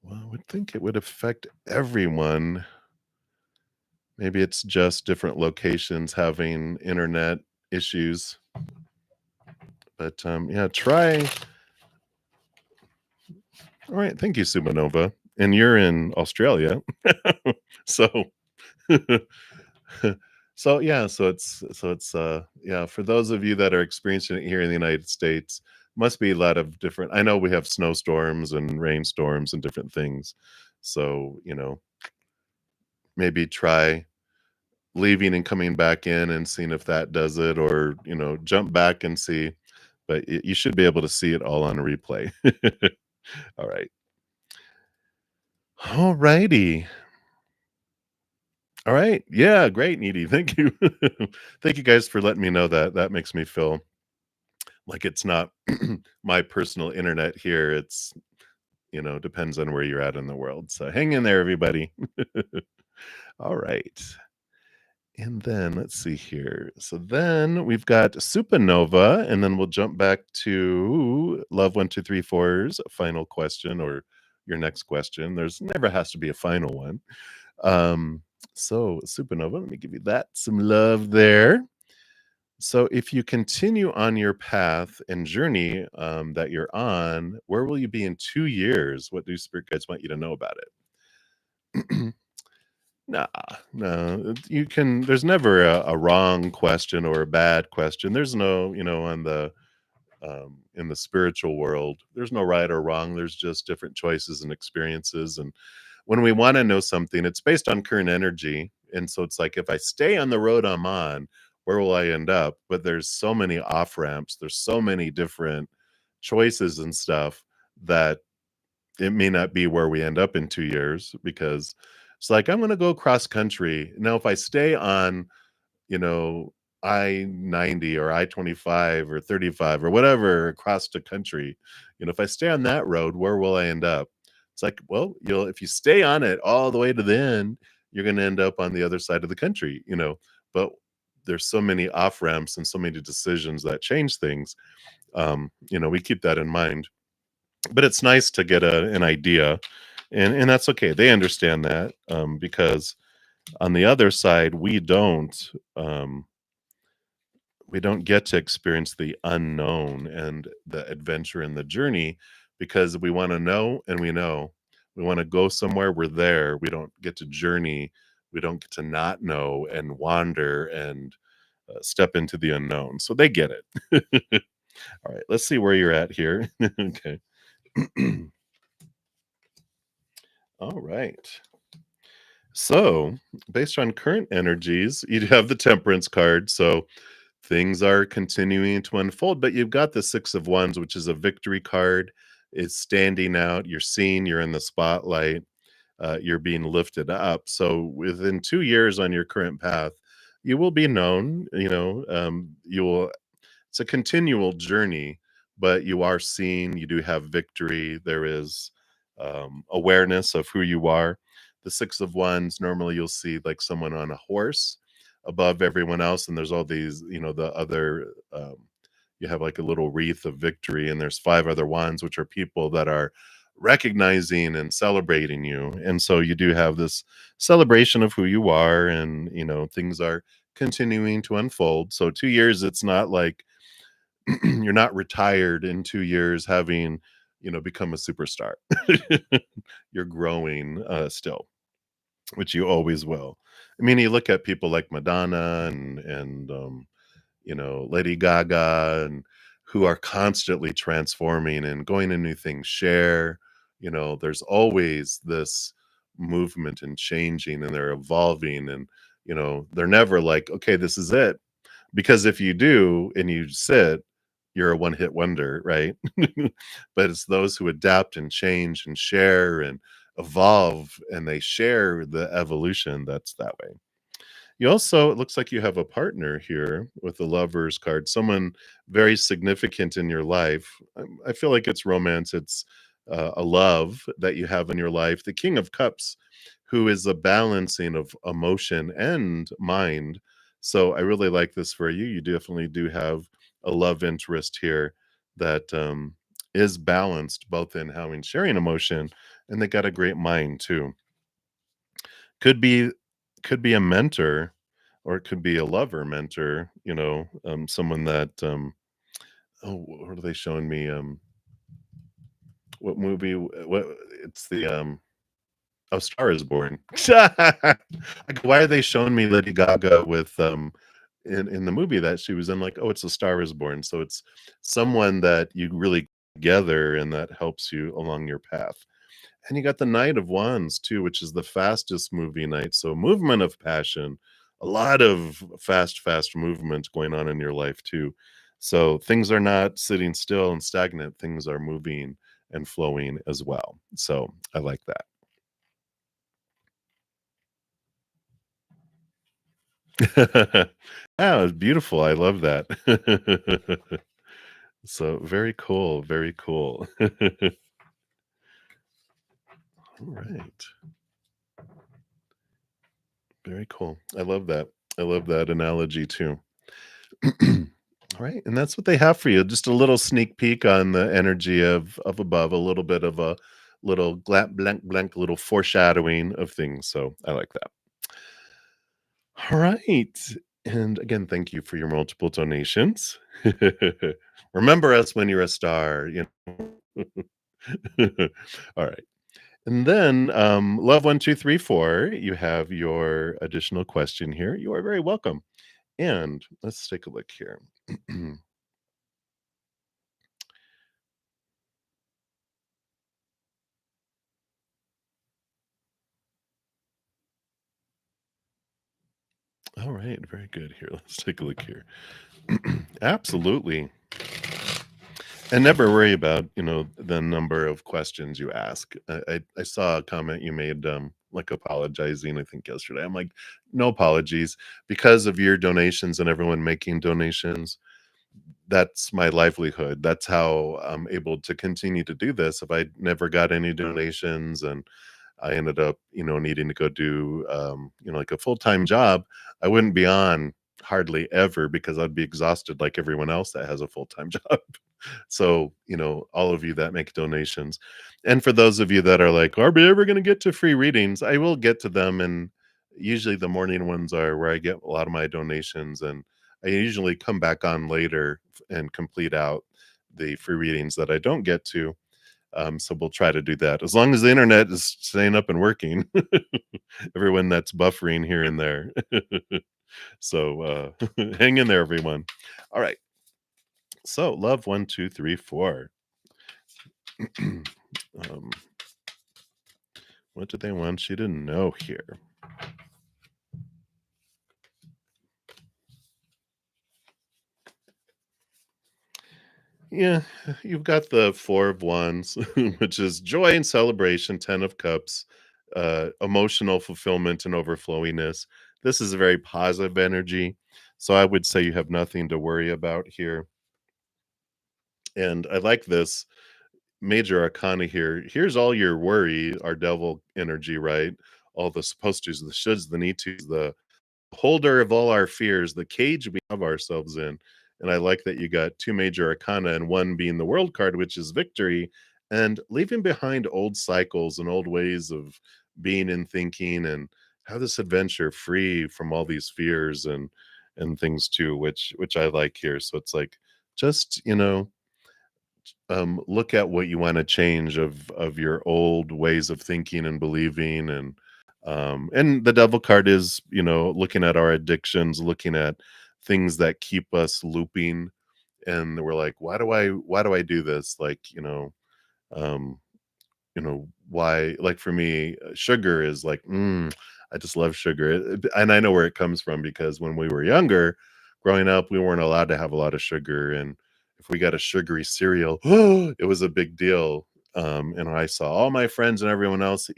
Well, I would think it would affect everyone. Maybe it's just different locations having internet issues. But yeah, try. All right, thank you, Supernova. And you're in Australia. So so yeah, so it's yeah, for those of you that are experiencing it here in the United States, must be a lot of different. I know we have snowstorms and rainstorms and different things. So, maybe try leaving and coming back in and seeing if that does it, or, jump back and see. But you should be able to see it all on a replay. All right. All righty. All right. Yeah, great, Needy. Thank you. Thank you guys for letting me know that. That makes me feel like it's not my personal internet here. It's, depends on where you're at in the world. So hang in there, everybody. All right. And then let's see here. So then we've got Supernova, and then we'll jump back to Love 1234's final question, or your next question. There's never has to be a final one. So Supernova, let me give you that some love there. So if you continue on your path and journey that you're on, where will you be in 2 years? What do spirit guides want you to know about it? Nah, no, you can. There's never a wrong question or a bad question. There's no, on the in the spiritual world, there's no right or wrong. There's just different choices and experiences. And when we want to know something, it's based on current energy. And so it's like, if I stay on the road I'm on, where will I end up? But there's so many off ramps. There's so many different choices and stuff that it may not be where we end up in 2 years, because it's like, I'm going to go cross country. Now, if I stay on, you know, I-90 or I-25 or 35 or whatever across the country, if I stay on that road, where will I end up? It's like, well, if you stay on it all the way to the end, you're going to end up on the other side of the country. But there's so many off ramps and so many decisions that change things. We keep that in mind, but it's nice to get an idea, and that's okay. They understand that, because on the other side, we don't get to experience the unknown and the adventure and the journey, because we want to know, and we know. We want to go somewhere, we're there. We don't get to journey. We don't get to not know and wander and step into the unknown. So they get it. All right, let's see where you're at here. Okay. All right. So, based on current energies, you have the Temperance card. So, things are continuing to unfold, but you've got the Six of Wands, which is a victory card. It's standing out. You're seen, you're in the spotlight, you're being lifted up. So, within 2 years on your current path, you will be known. You will. It's a continual journey, but you are seen. You do have victory. There is awareness of who you are. The Six of Wands, normally you'll see like someone on a horse above everyone else, and there's all these, the other. You have like a little wreath of victory, and there's five other wands, which are people that are recognizing and celebrating you. And so you do have this celebration of who you are, and things are continuing to unfold. So 2 years, it's not like you're not retired in 2 years having become a superstar. You're growing still, which you always will. I mean, you look at people like Madonna and Lady Gaga, and who are constantly transforming and going to new things. There's always this movement and changing, and they're evolving, and they're never like, okay, this is it. Because if you do and you sit, you're a one-hit wonder, right? But it's those who adapt and change and share and evolve, and they share the evolution, that's that way. You also, it looks like you have a partner here with the Lovers card, someone very significant in your life. I feel like it's romance. It's a love that you have in your life. The King of Cups, who is a balancing of emotion and mind. So I really like this for you. You definitely do have a love interest here that is balanced both in how in sharing emotion, and they got a great mind too. Could be could be a mentor, or it could be a lover mentor, someone that oh, what are they showing me? What movie? What it's the Oh, Star is Born. I go, why are they showing me Lady Gaga with in the movie that she was in, like, "Oh, it's A Star Is Born," so it's someone that you really together and that helps you along your path. And you got the Knight of Wands too, which is the fastest moving knight, so movement of passion, a lot of fast movement going on in your life too. So things are not sitting still and stagnant, things are moving and flowing as well. So I like that. Yeah, it's beautiful, I love that. So very cool, very cool. Alright, very cool. I love that. I love that analogy too. Right, and that's what they have for you, just a little sneak peek on the energy of above, a little bit of a little blank blank little foreshadowing of things, so I like that. Alright, and again, thank you for your multiple donations. Remember us when you're a star, you know? Alright, and then, love 1234, you have your additional question here, you are very welcome, and let's take a look here. All right, very good. Here, let's take a look here. Absolutely. And never worry about, the number of questions you ask. I saw a comment you made, like apologizing, I think yesterday. I'm like, no apologies. Because of your donations and everyone making donations, that's my livelihood. That's how I'm able to continue to do this. If I never got any donations and I ended up, needing to go do, like a full-time job, I wouldn't be on hardly ever because I'd be exhausted like everyone else that has a full-time job. So, all of you that make donations. And for those of you that are like, are we ever going to get to free readings? I will get to them. And usually the morning ones are where I get a lot of my donations. And I usually come back on later and complete out the free readings that I don't get to, so we'll try to do that as long as the internet is staying up and working. Everyone that's buffering here and there. So hang in there, everyone. All right. So love 1234. um, what do they want you to know here? Yeah, you've got the Four of Wands, which is joy and celebration, Ten of Cups, emotional fulfillment and overflowingness. This is a very positive energy. So I would say you have nothing to worry about here. And I like this major arcana here. Here's all your worry, our devil energy, right? All the supposed to's, the shoulds, the need to's, the holder of all our fears, the cage we have ourselves in. And I like that you got two major arcana and one being the world card, which is victory, and leaving behind old cycles and old ways of being and thinking and have this adventure free from all these fears and things too, which I like here. So it's like just, look at what you want to change of your old ways of thinking and believing, and the devil card is, looking at our addictions, looking at things that keep us looping, and we're like, why do I do this, like, um why, like for me, sugar is like, I just love sugar. And I know where it comes from because when we were younger, growing up, we weren't allowed to have a lot of sugar, and if we got a sugary cereal, it was a big deal. And I saw all my friends and everyone else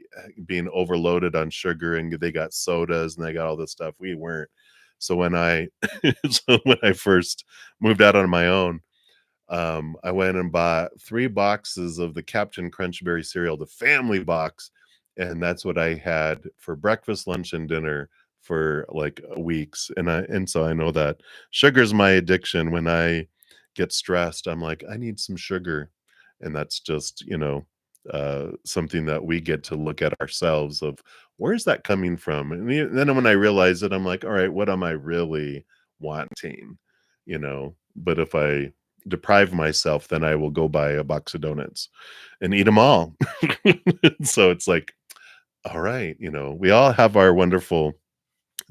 being overloaded on sugar, and they got sodas and they got all this stuff. We weren't. So when I so when I first moved out on my own, I went and bought 3 boxes of the Captain Crunchberry cereal, the family box, and that's what I had for breakfast, lunch, and dinner for, like, weeks, and so I know that sugar's my addiction. When I get stressed, I'm like, "I need some sugar," and that's just, something that we get to look at ourselves of, "Where's that coming from?" And then when I realize it, I'm like, "Alright, what am I really wanting?" But if I deprive myself, then I will go buy a box of donuts and eat them all. So it's like, all right, we all have our wonderful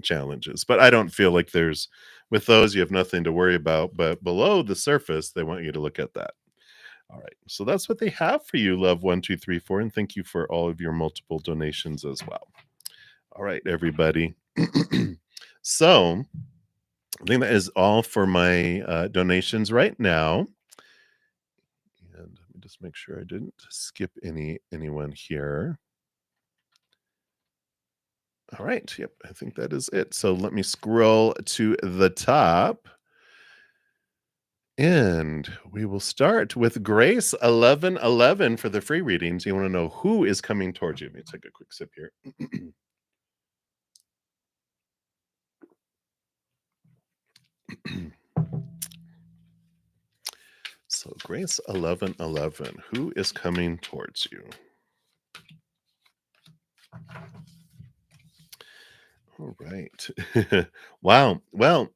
challenges, but I don't feel like there's With those, you have nothing to worry about, but below the surface, they want you to look at that. All right. So that's what they have for you, Love 1234. And thank you for all of your multiple donations as well. All right, everybody. So I think that is all for my donations right now. And let me just make sure I didn't skip anyone here. All right. Yep. I think that is it. So let me scroll to the top. And we will start with Grace 1111 for the free readings. You want to know who is coming towards you. Let me take a quick sip here. So, Grace 1111, who is coming towards you? All right. Wow. Well,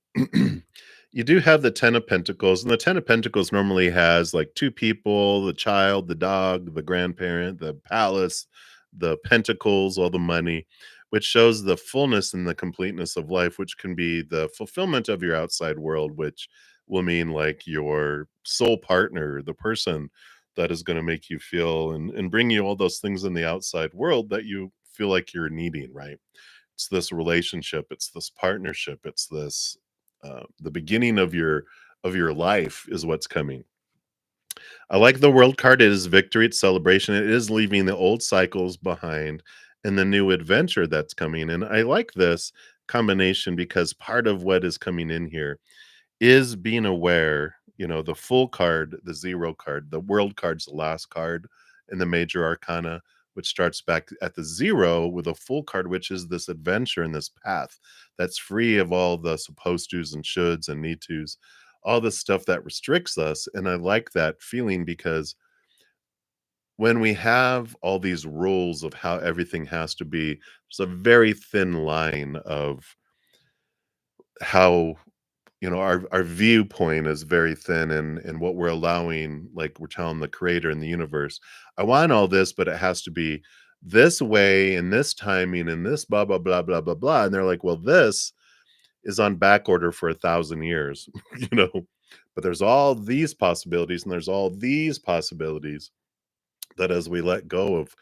you do have the 10 of Pentacles, and the 10 of Pentacles normally has like two people, the child, the dog, the grandparent, the palace, the pentacles, all the money, which shows the fullness and the completeness of life, which can be the fulfillment of your outside world, which will mean like your soul partner, the person that is going to make you feel and bring you all those things in the outside world that you feel like you're needing, right? It's this relationship, it's this partnership, it's this the beginning of your life is what's coming. I like the world card. It is victory, it's celebration. It is leaving the old cycles behind and the new adventure that's coming. And I like this combination because part of what is coming in here is being aware, the full card, the zero card, the world card's the last card in the major arcana, which starts back at the zero with a full card, which is this adventure and this path that's free of all the supposed tos and shoulds and need tos, all the stuff that restricts us. And I like that feeling because when we have all these rules of how everything has to be, there's a very thin line of how our viewpoint is very thin and what we're allowing, like we're telling the creator and the universe, I want all this, but it has to be this way and this timing and this blah blah blah blah blah blah. And they're like, well, this is on back order for 1,000 years, you know, but there's all these possibilities and there's all these possibilities that as we let go of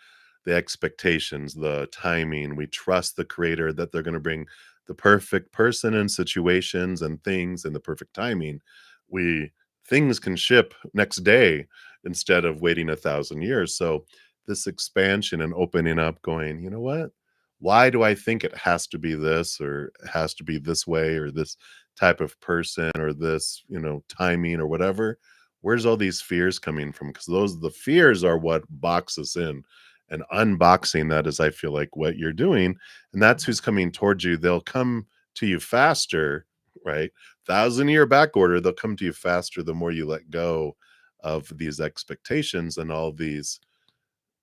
the expectations, the timing, we trust the creator that they're going to bring the perfect person and situations and things in the perfect timing. We things can ship next day instead of waiting 1,000 years. So this expansion and opening up, going, you know what? Why do I think it has to be this or it has to be this way or this type of person or this, timing or whatever? Where's all these fears coming from? Because those the fears are what box us in. And unboxing that is, I feel like, what you're doing. And that's who's coming towards you. They'll come to you faster, right? 1,000 year back order, they'll come to you faster the more you let go of these expectations and all these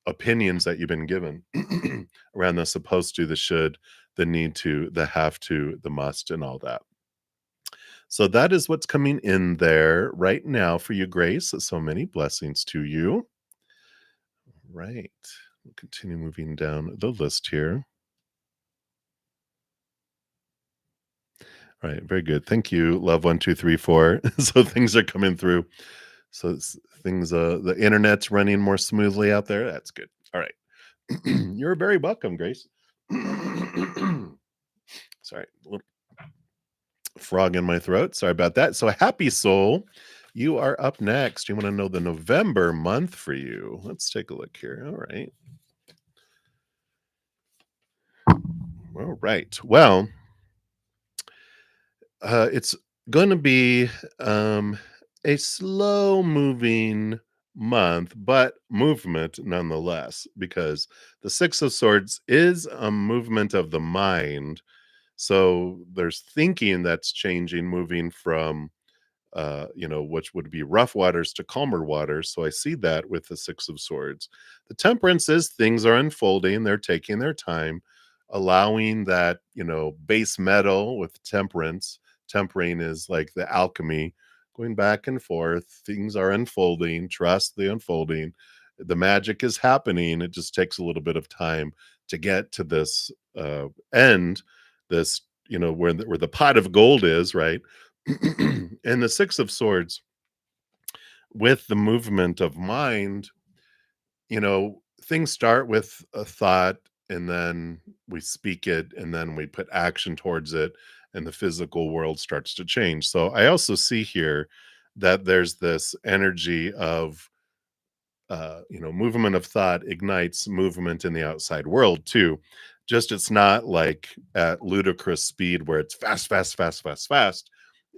opinions that you've been given around the supposed to, the should, the need to, the have to, the must, and all that. So that is what's coming in there right now for you, Grace. So many blessings to you. Right. We'll continue moving down the list here. All right. Very good. Thank you, Love 1234. So things are coming through. So things, the internet's running more smoothly out there. That's good. All right. You're very welcome, Grace. Sorry, a little frog in my throat. Sorry about that. So, Happy Soul, you are up next. You want to know the November month for you? Let's take a look here. All right. All right. Well, it's going to be a slow moving month, but movement nonetheless, because the Six of Swords is a movement of the mind. So there's thinking that's changing, moving from which would be rough waters to calmer waters. So I see that with the Six of Swords. The Temperance is things are unfolding, they're taking their time, allowing that, base metal with Temperance. Tempering is like the alchemy, going back and forth. Things are unfolding, trust the unfolding. The magic is happening. It just takes a little bit of time to get to this end, this where the pot of gold is, right? And the 6 of swords with the movement of mind, things start with a thought, and then we speak it, and then we put action towards it, and the physical world starts to change. So I also see here that there's this energy of movement of thought ignites movement in the outside world too. Just it's not like at ludicrous speed where it's fast, fast, fast, fast, fast.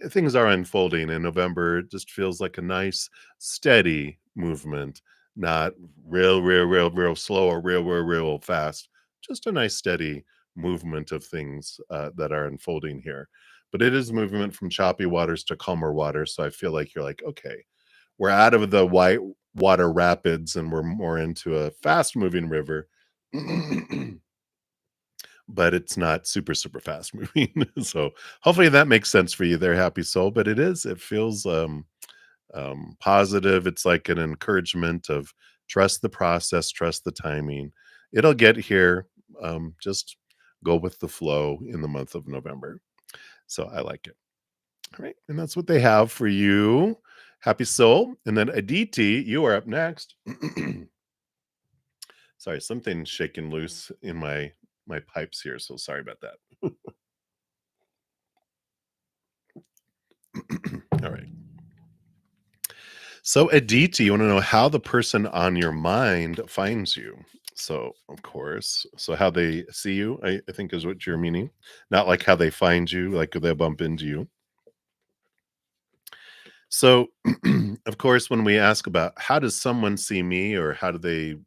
Things are unfolding in November. It just feels like a nice, steady movement, not real slow or real fast. Just a nice, steady movement of things that are unfolding here. But it is movement from choppy waters to calmer waters. So I feel like you're like, okay, we're out of the white water rapids and we're more into a fast moving river. But it's not super, super fast moving. So hopefully that makes sense for you there, happy soul. But it feels positive. It's like an encouragement of trust the process, trust the timing. It'll get here. Just go with the flow in the month of November. So I like it. All right. And that's what they have for you. Happy soul. And then Aditi, you are up next. Sorry, something's shaking loose in my pipes here. So sorry about that. All right. So Aditi, you want to know how the person on your mind finds you. So of course, so how they see you, I think is what you're meaning. Not like how they find you, like they bump into you. So, of course, when we ask about how does someone see me or how do they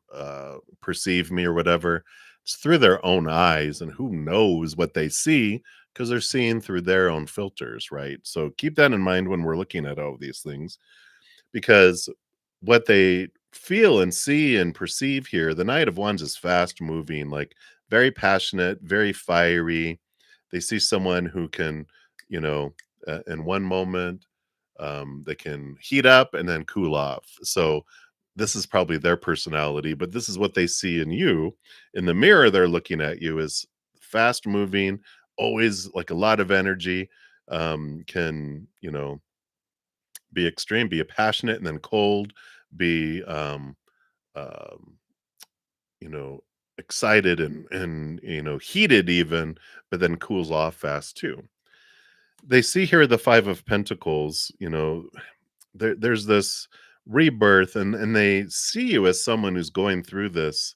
perceive me or whatever, it's through their own eyes, and who knows what they see because they're seeing through their own filters, right? So keep that in mind when we're looking at all these things, because what they feel and see and perceive here, the Knight of Wands is fast moving, like very passionate, very fiery. They see someone who can, you know, in one moment, they can heat up and then cool off. So this is probably their personality, but this is what they see in you. In the mirror, they're looking at you as fast moving, always like a lot of energy, can, be extreme, be a passionate and then cold, be um, you know, excited and heated even, but then cools off fast too. They see here the 5 of Pentacles, there's this rebirth, and they see you as someone who's going through this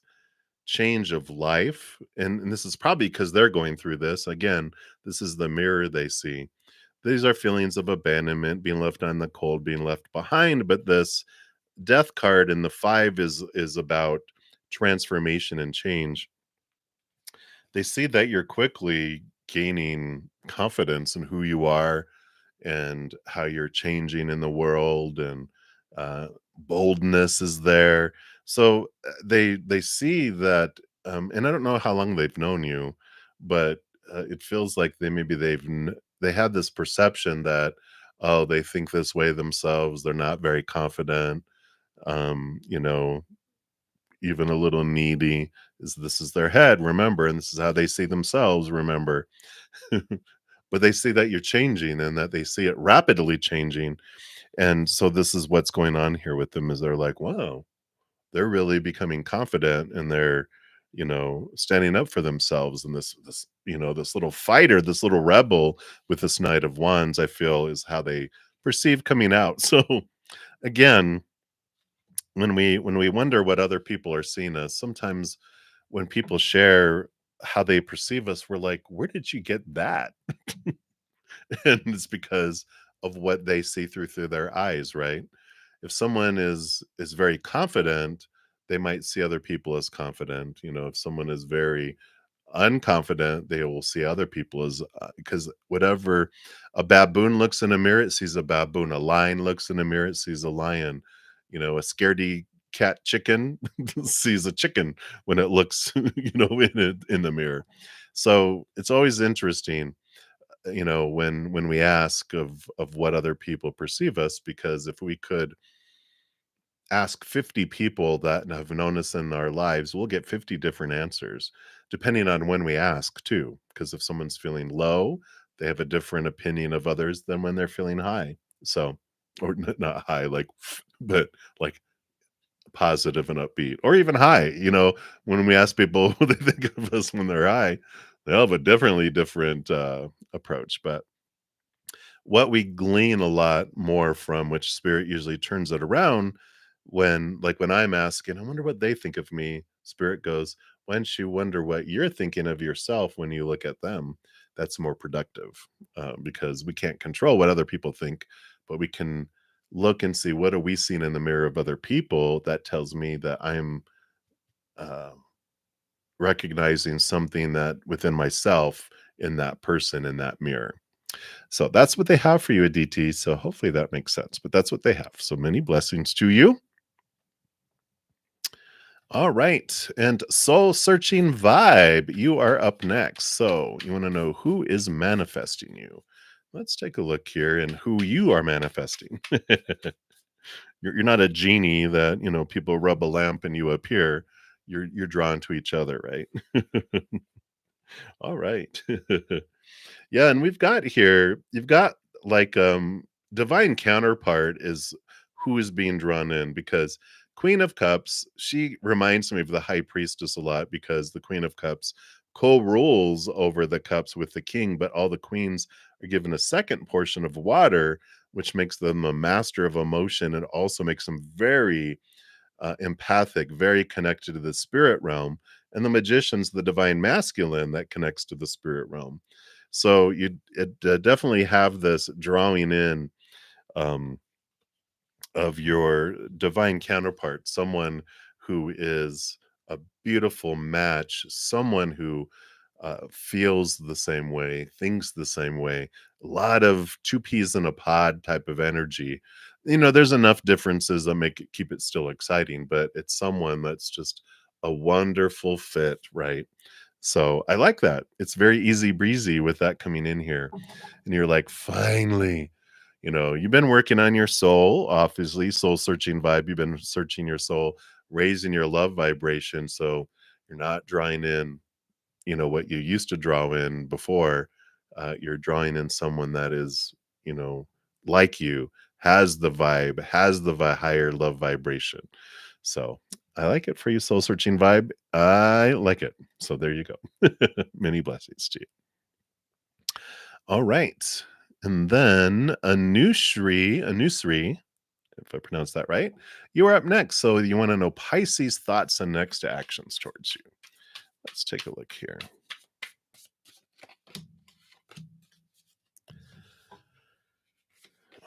change of life, and this is probably because they're going through this. Again, this is the mirror they see. These are feelings of abandonment, being left on the cold, being left behind, but this death card in the 5 is about transformation and change. They see that you're quickly gaining confidence in who you are and how you're changing in the world, and uh, boldness is there. So they see that, and I don't know how long they've known you, but it feels like they had this perception that, oh, they think this way themselves. They're not very confident. Um, you know, even a little needy. This is their head, remember, and this is how they see themselves, remember. But they see that you're changing and that they see it rapidly changing. And so this is what's going on here with them, is they're like, wow, they're really becoming confident, and they're, standing up for themselves. And this little fighter, this little rebel with this Knight of Wands, I feel is how they perceive coming out. So again, when we wonder what other people are seeing us, sometimes when people share how they perceive us, we're like, where did you get that? And it's because of what they see through their eyes, right? If someone is very confident, they might see other people as confident. If someone is very unconfident, they will see other people as, because whatever a baboon looks in a mirror, it sees a baboon. A lion looks in a mirror, it sees a lion. A scaredy cat chicken sees a chicken when it looks, in the mirror. So it's always interesting, when we ask of what other people perceive us, because if we could ask 50 people that have known us in our lives, we'll get 50 different answers, depending on when we ask too. Because if someone's feeling low, they have a different opinion of others than when they're feeling high. So, or not high, like, but like positive and upbeat, or even high. When we ask people what they think of us when they're high, they'll have a different approach. But what we glean a lot more from, which spirit usually turns it around, when I'm asking, I wonder what they think of me. Spirit goes, why don't you wonder what you're thinking of yourself when you look at them? That's more productive, because we can't control what other people think, but we can look and see, what are we seeing in the mirror of other people that tells me that I'm uh, recognizing something that within myself, in that person, in that mirror. So that's what they have for you, Aditi. So hopefully that makes sense, but that's what they have. So many blessings to you. All right. And soul searching vibe, you are up next. So you want to know who is manifesting you? Let's take a look here and who you are manifesting. You're not a genie that, people rub a lamp and you appear. You're drawn to each other, right? All right. Yeah, and you've got like divine counterpart is who is being drawn in, because Queen of Cups, she reminds me of the high priestess a lot, because the Queen of Cups co-rules over the cups with the king, but all the queens are given a second portion of water, which makes them a master of emotion and also makes them very empathic, very connected to the spirit realm. And the magician's the divine masculine that connects to the spirit realm. So definitely have this drawing in um, of your divine counterpart, someone who is a beautiful match, someone who feels the same way, thinks the same way, a lot of two peas in a pod type of energy. There's enough differences that keep it still exciting, but it's someone that's just a wonderful fit, right? So I like that. It's very easy breezy with that coming in here. And you're like, finally, you've been working on your soul, obviously, soul searching vibe. You've been searching your soul, raising your love vibration. So you're not drawing in, what you used to draw in before. You're drawing in someone that is, you know, like you, has the vibe, has the higher love vibration. So I like it for you, soul searching vibe. I like it. So there you go. Many blessings to you. All right. And then Anusri, if I pronounced that right, you are up next. So you want to know Pisces thoughts and next actions towards you. Let's take a look here.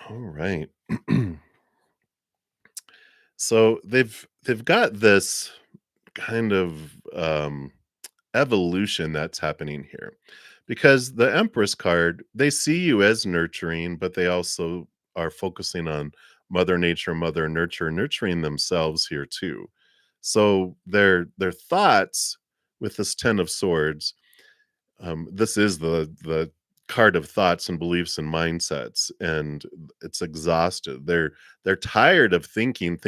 All right. So they've got this kind of evolution that's happening here, because the Empress card, they see you as nurturing, but they also are focusing on Mother Nature, Mother Nurture, nurturing themselves here too. So their thoughts with this Ten of Swords, this is the card of thoughts and beliefs and mindsets, and it's exhausted. They're tired of thinking.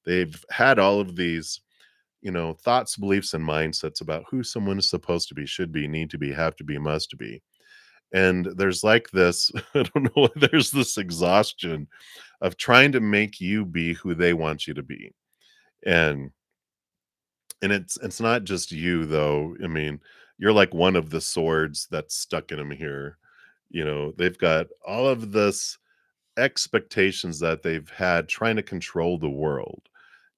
They've had all of these, thoughts, beliefs, and mindsets about who someone is supposed to be, should be, need to be, have to be, must be. And there's like this, I don't know, there's this exhaustion of trying to make you be who they want you to be. And it's not just you though. I mean, you're like one of the swords that's stuck in them here. They've got all of this expectations that they've had, trying to control the world,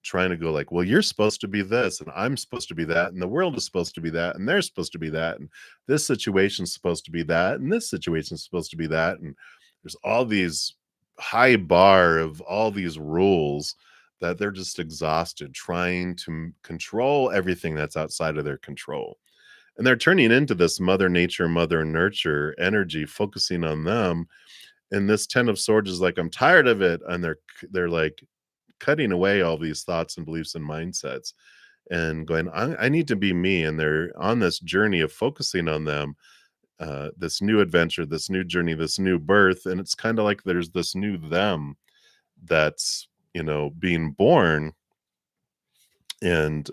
trying to go like, well, you're supposed to be this and I'm supposed to be that and the world is supposed to be that and they're supposed to be that and this situation's supposed to be that and this situation's supposed to be that. And there's all these high bar of all these rules that they're just exhausted trying to control everything that's outside of their control. And they're turning into this Mother Nature, Mother Nurture energy, focusing on them. And this Ten of Swords is like, I'm tired of it. And they're like cutting away all these thoughts and beliefs and mindsets and going, I need to be me. And they're on this journey of focusing on them, this new adventure, this new journey, this new birth. And it's kind of like there's this new them that's, being born, and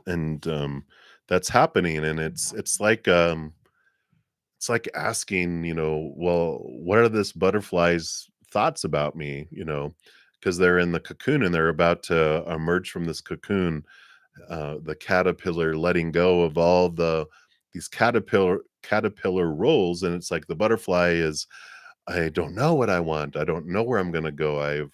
that's happening, and it's like asking, well, what are this butterfly's thoughts about me, because they're in the cocoon and they're about to emerge from this cocoon, the caterpillar letting go of all these caterpillar roles, and it's like the butterfly is, I don't know what I want. I don't know where I'm gonna go.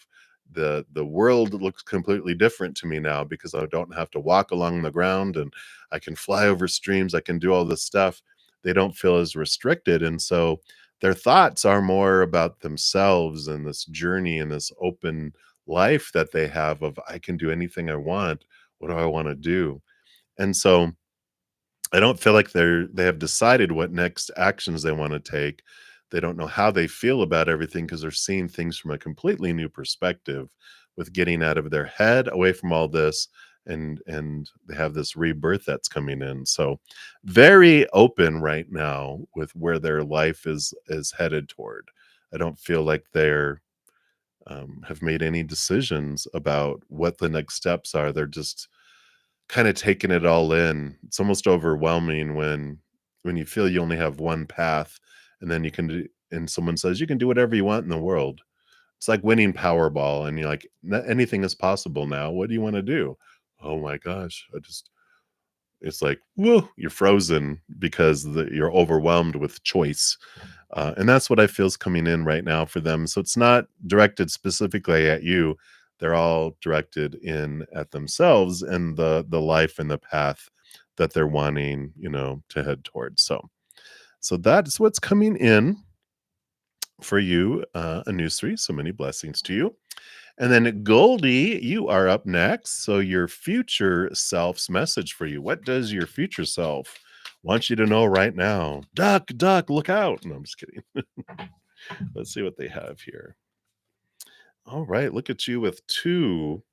The world looks completely different to me now because I don't have to walk along the ground, and I can fly over streams. I can do all this stuff. They don't feel as restricted, and so their thoughts are more about themselves and this journey and this open life that they have of, I can do anything I want. What do I want to do? And so I don't feel like they have decided what next actions they wanna take. They don't know how they feel about everything because 'cause they're seeing things from a completely new perspective with getting out of their head, away from all this, and they have this rebirth that's coming in. So, very open right now with where their life is headed toward. I don't feel like have made any decisions about what the next steps are. They're just kinda taking it all in. It's almost overwhelming when you feel you only have one path, and then you can do and someone says, "You can do whatever you want in the world." It's like winning Powerball, and you're like, "N anything is possible now. What do you wanna do?" "Oh my gosh, I just." It's like, "Whoa," you're frozen because you're overwhelmed with choice. And that's what I feel is coming in right now for them. So it's not directed specifically at you. They're all directed in at themselves and the life and the path that they're wanting, to head towards. So that's what's coming in for you, a news three. So many blessings to you. And then Goldie, you are up next. So your future self's message for you. What does your future self want you to know right now? Duck, duck, look out. No, I'm just kidding. Let's see what they have here. All right, look at you with two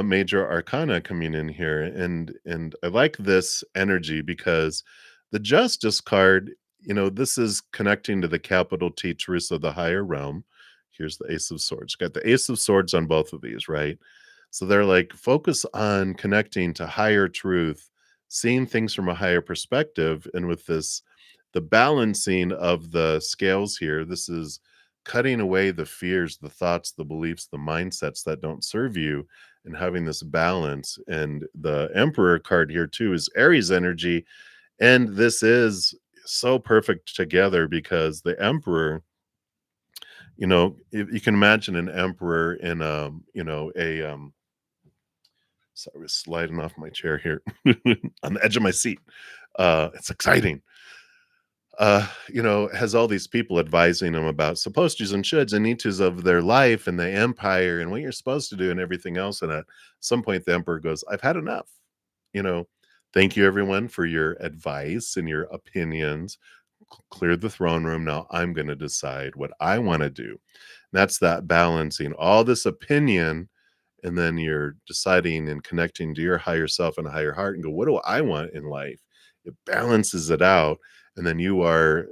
major arcana coming in here, and I like this energy because the Justice card, this is connecting to the capital T truths of the higher realm. Here's the Ace of Swords. Got the Ace of Swords on both of these, right? So they're like focus on connecting to higher truth, seeing things from a higher perspective, and with this, the balancing of the scales here, this is cutting away the fears, the thoughts, the beliefs, the mindsets that don't serve you, and having this balance. And the Emperor card here too is Aries energy, and this is so perfect together because the Emperor, if you can imagine an emperor in sorry, I was sliding off my chair here on the edge of my seat. It's exciting. Has all these people advising them about supposed tos and shoulds and need tos of their life and the empire and what you're supposed to do and everything else. And at some point, the emperor goes, I've had enough. You know, thank you, everyone, for your advice and your opinions. Clear the throne room. Now I'm going to decide what I want to do. That's that balancing all this opinion, and then you're deciding and connecting to your higher self and higher heart and go, what do I want in life? It balances it out, and then you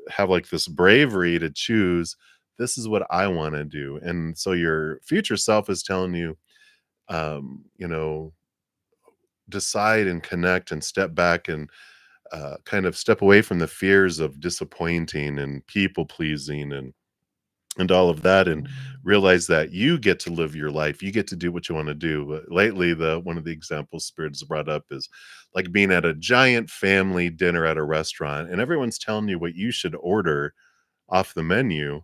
have like this bravery to choose, this is what I want to do. And so your future self is telling you, um you know decide and connect and step back and kind of step away from the fears of disappointing and people pleasing and all of that, and realize that you get to live your life. You get to do what you want to do. But lately, the one of the examples Spirit has brought up is like being at a giant family dinner at a restaurant, and everyone's telling you what you should order off the menu.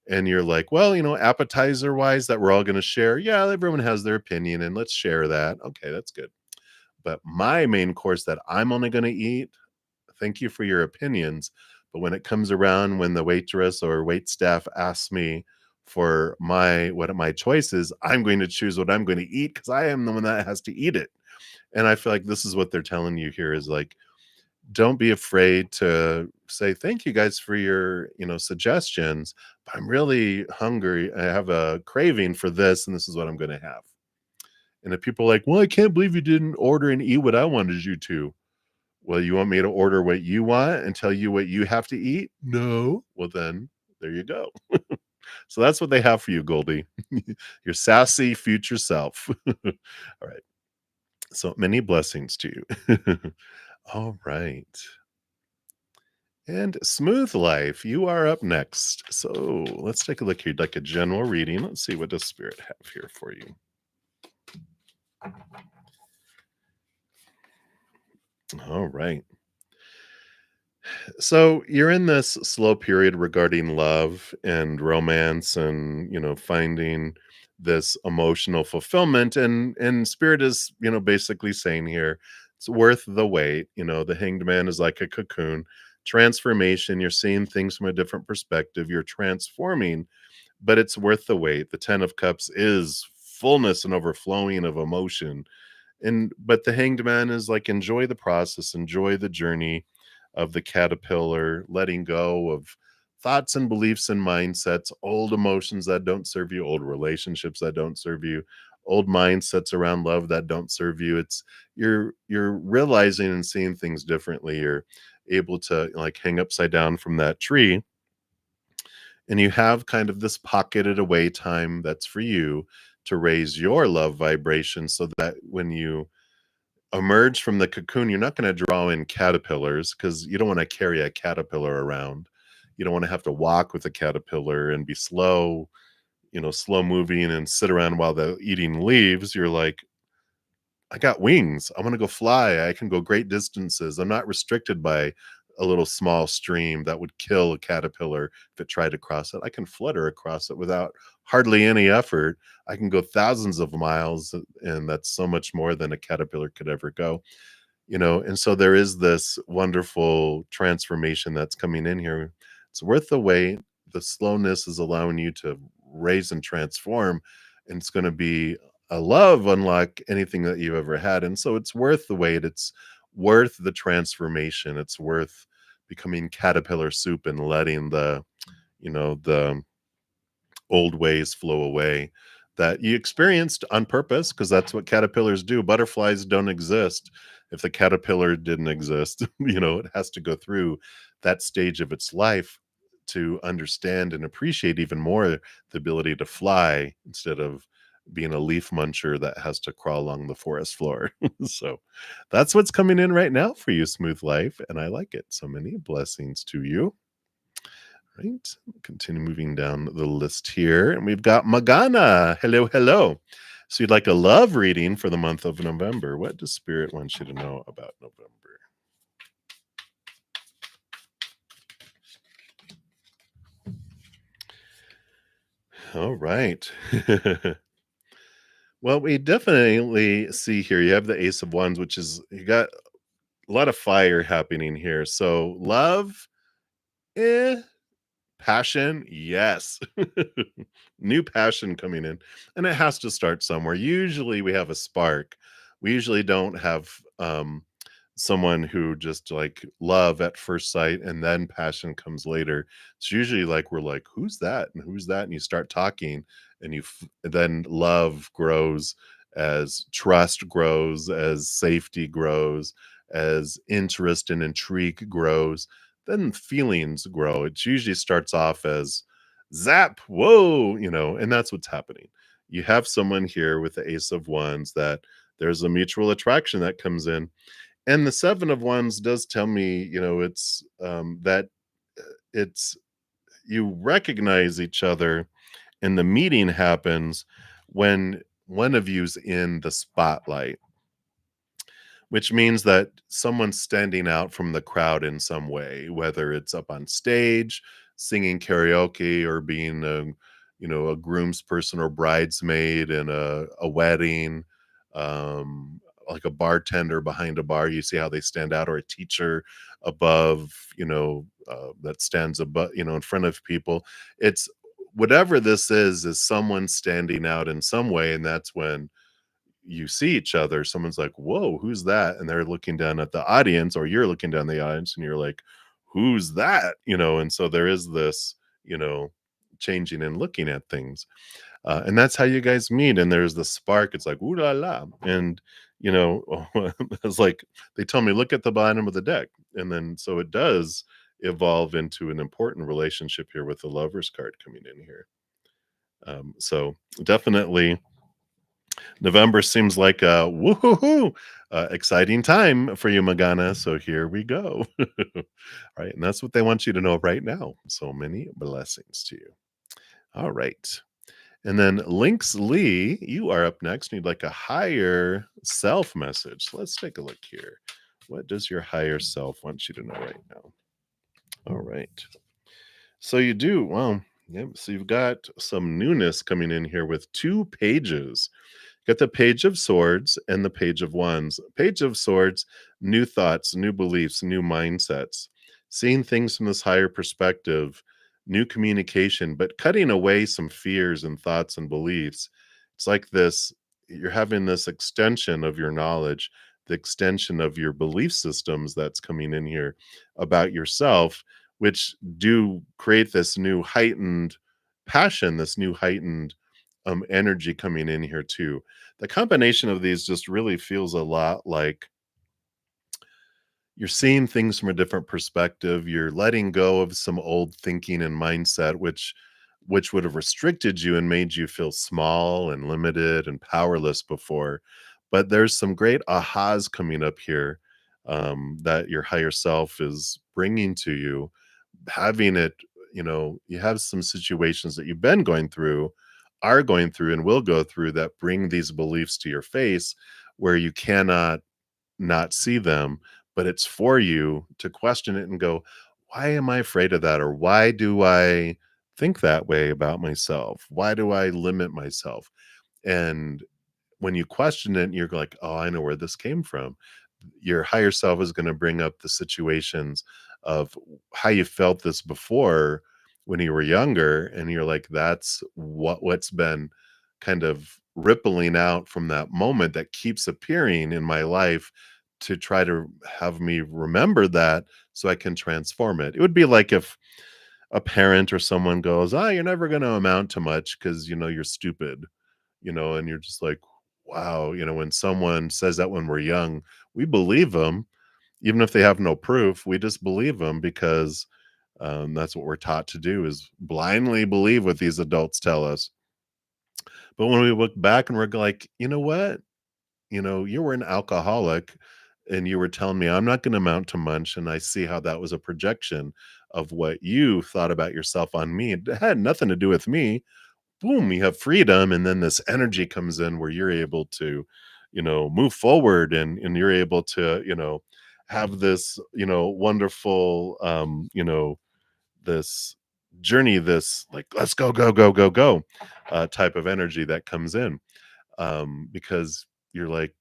And you're like, well, appetizer wise, that we're all going to share. Yeah, everyone has their opinion, and let's share that. Okay, that's good. But my main course that I'm only going to eat, thank you for your opinions. But when it comes around, when the waitress or wait staff asks me for my choices, I'm going to choose what I'm going to eat because I am the one that has to eat it. And I feel like this is what they're telling you here is like, don't be afraid to say, thank you guys for your, suggestions, but I'm really hungry. I have a craving for this, and this is what I'm going to have. And if people are like, well, I can't believe you didn't order and eat what I wanted you to. Well, you want me to order what you want and tell you what you have to eat? No. Well, then there you go. So that's what they have for you, Goldie. Your sassy future self. All right. So many blessings to you. All right. And smooth life, you are up next. So let's take a look here, like a general reading. Let's see what does spirit have here for you. All right. So you're in this slow period regarding love and romance and, finding this emotional fulfillment, and spirit is, basically saying here it's worth the wait. The hanged man is like a cocoon. Transformation, you're seeing things from a different perspective, you're transforming, but it's worth the wait. The 10 of cups is fullness and overflowing of emotion, and but the hanged man is like, enjoy the process, enjoy the journey of the caterpillar, letting go of thoughts and beliefs and mindsets, old emotions that don't serve you, old relationships that don't serve you, old mindsets around love that don't serve you. It's you're realizing and seeing things differently. You're able to like hang upside down from that tree, and you have kind of this pocketed away time that's for you to raise your love vibration, so that when you emerge from the cocoon, you're not gonna draw in caterpillars, because you don't wanna carry a caterpillar around. You don't wanna have to walk with a caterpillar and be slow, slow moving and sit around while they're eating leaves. You're like, I got wings. I wanna go fly. I can go great distances. I'm not restricted by a little small stream that would kill a caterpillar if it tried to cross it. I can flutter across it without hardly any effort. I can go thousands of miles, and that's so much more than a caterpillar could ever go. And so there is this wonderful transformation that's coming in here. It's worth the wait. The slowness is allowing you to raise and transform, and it's going to be a love unlike anything that you've ever had. And so it's worth the wait. It's worth the transformation. It's worth becoming caterpillar soup and letting the old ways flow away that you experienced on purpose, because that's what caterpillars do. Butterflies don't exist if the caterpillar didn't exist. It has to go through that stage of its life to understand and appreciate even more the ability to fly, instead of being a leaf muncher that has to crawl along the forest floor. So that's what's coming in right now for you, smooth life, and I like it. So many blessings to you. Right. Continue moving down the list here. And we've got Magana. Hello, hello. So you'd like a love reading for the month of November. What does Spirit want you to know about November? All right. Well, we definitely see here you have the Ace of Wands, which is you got a lot of fire happening here. So love, eh, passion, yes. New passion coming in, and it has to start somewhere. Usually we have a spark. We usually don't have someone who just like love at first sight and then passion comes later. It's usually like we're like, who's that? And who's that? And you start talking, and then love grows as trust grows, as safety grows, as interest and intrigue grows, then feelings grow. It usually starts off as zap, whoa, and that's what's happening. You have someone here with the Ace of Wands that there's a mutual attraction that comes in. And the Seven of Wands does tell me, it's that it's you recognize each other, and the meeting happens when one of you's in the spotlight, which means that someone's standing out from the crowd in some way, whether it's up on stage, singing karaoke, or being a groomsperson or bridesmaid in a wedding, like a bartender behind a bar. You see how they stand out, or a teacher above, that stands above, in front of people. It's whatever this is someone standing out in some way, and that's when you see each other, someone's like, "Whoa, who's that?" And they're looking down at the audience, or you're looking down the audience, and you're like, "Who's that?" And so there is this, changing and looking at things. And that's how you guys meet. And there's the spark. It's like, ooh la la. And, it's like they tell me, look at the bottom of the deck. And then so it does evolve into an important relationship here with the Lover's card coming in here. So definitely November seems like a woohoo exciting time for you, Magana. So here we go. Right. And that's what they want you to know right now. So many blessings to you. All right. And then Lynx Lee, you are up next. Need like a higher self message. Let's take a look here. What does your higher self want you to know right now? All right. So you do. Well, yep. So you've got some newness coming in here with two pages. Got the Page of Swords and the Page of Wands. Page of Swords, new thoughts, new beliefs, new mindsets, seeing things from this higher perspective, new communication, but cutting away some fears and thoughts and beliefs. It's like this you're having this extension of your knowledge, the extension of your belief systems that's coming in here about yourself, which do create this new heightened passion, this new heightened energy coming in here too. The combination of these just really feels a lot like you're seeing things from a different perspective. You're letting go of some old thinking and mindset, which would have restricted you and made you feel small and limited and powerless before. But there's some great ahas coming up here that your higher self is bringing to you, having it, you have some situations that you've been going through, are going through, and will go through that bring these beliefs to your face where you cannot not see them, but it's for you to question it and go, why am I afraid of that? Or why do I think that way about myself? Why do I limit myself? And when you question it, you're like, oh, I know where this came from. Your higher self is going to bring up the situations of how you felt this before when you were younger. And you're like, that's what's been kind of rippling out from that moment that keeps appearing in my life to try to have me remember that so I can transform it. It would be like if a parent or someone goes, "Ah, you're never going to amount to much because you're stupid," and you're just like, "Wow." When someone says that when we're young, we believe them, even if they have no proof. We just believe them because that's what we're taught to do is blindly believe what these adults tell us. But when we look back and we're like, you know what? You were an alcoholic and you were telling me I'm not going to amount to much. And I see how that was a projection of what you thought about yourself on me. It had nothing to do with me. Boom, you have freedom. And then this energy comes in where you're able to, move forward and you're able to, have this, wonderful, this journey, this like, let's go, go, go, go, go type of energy that comes in because you're like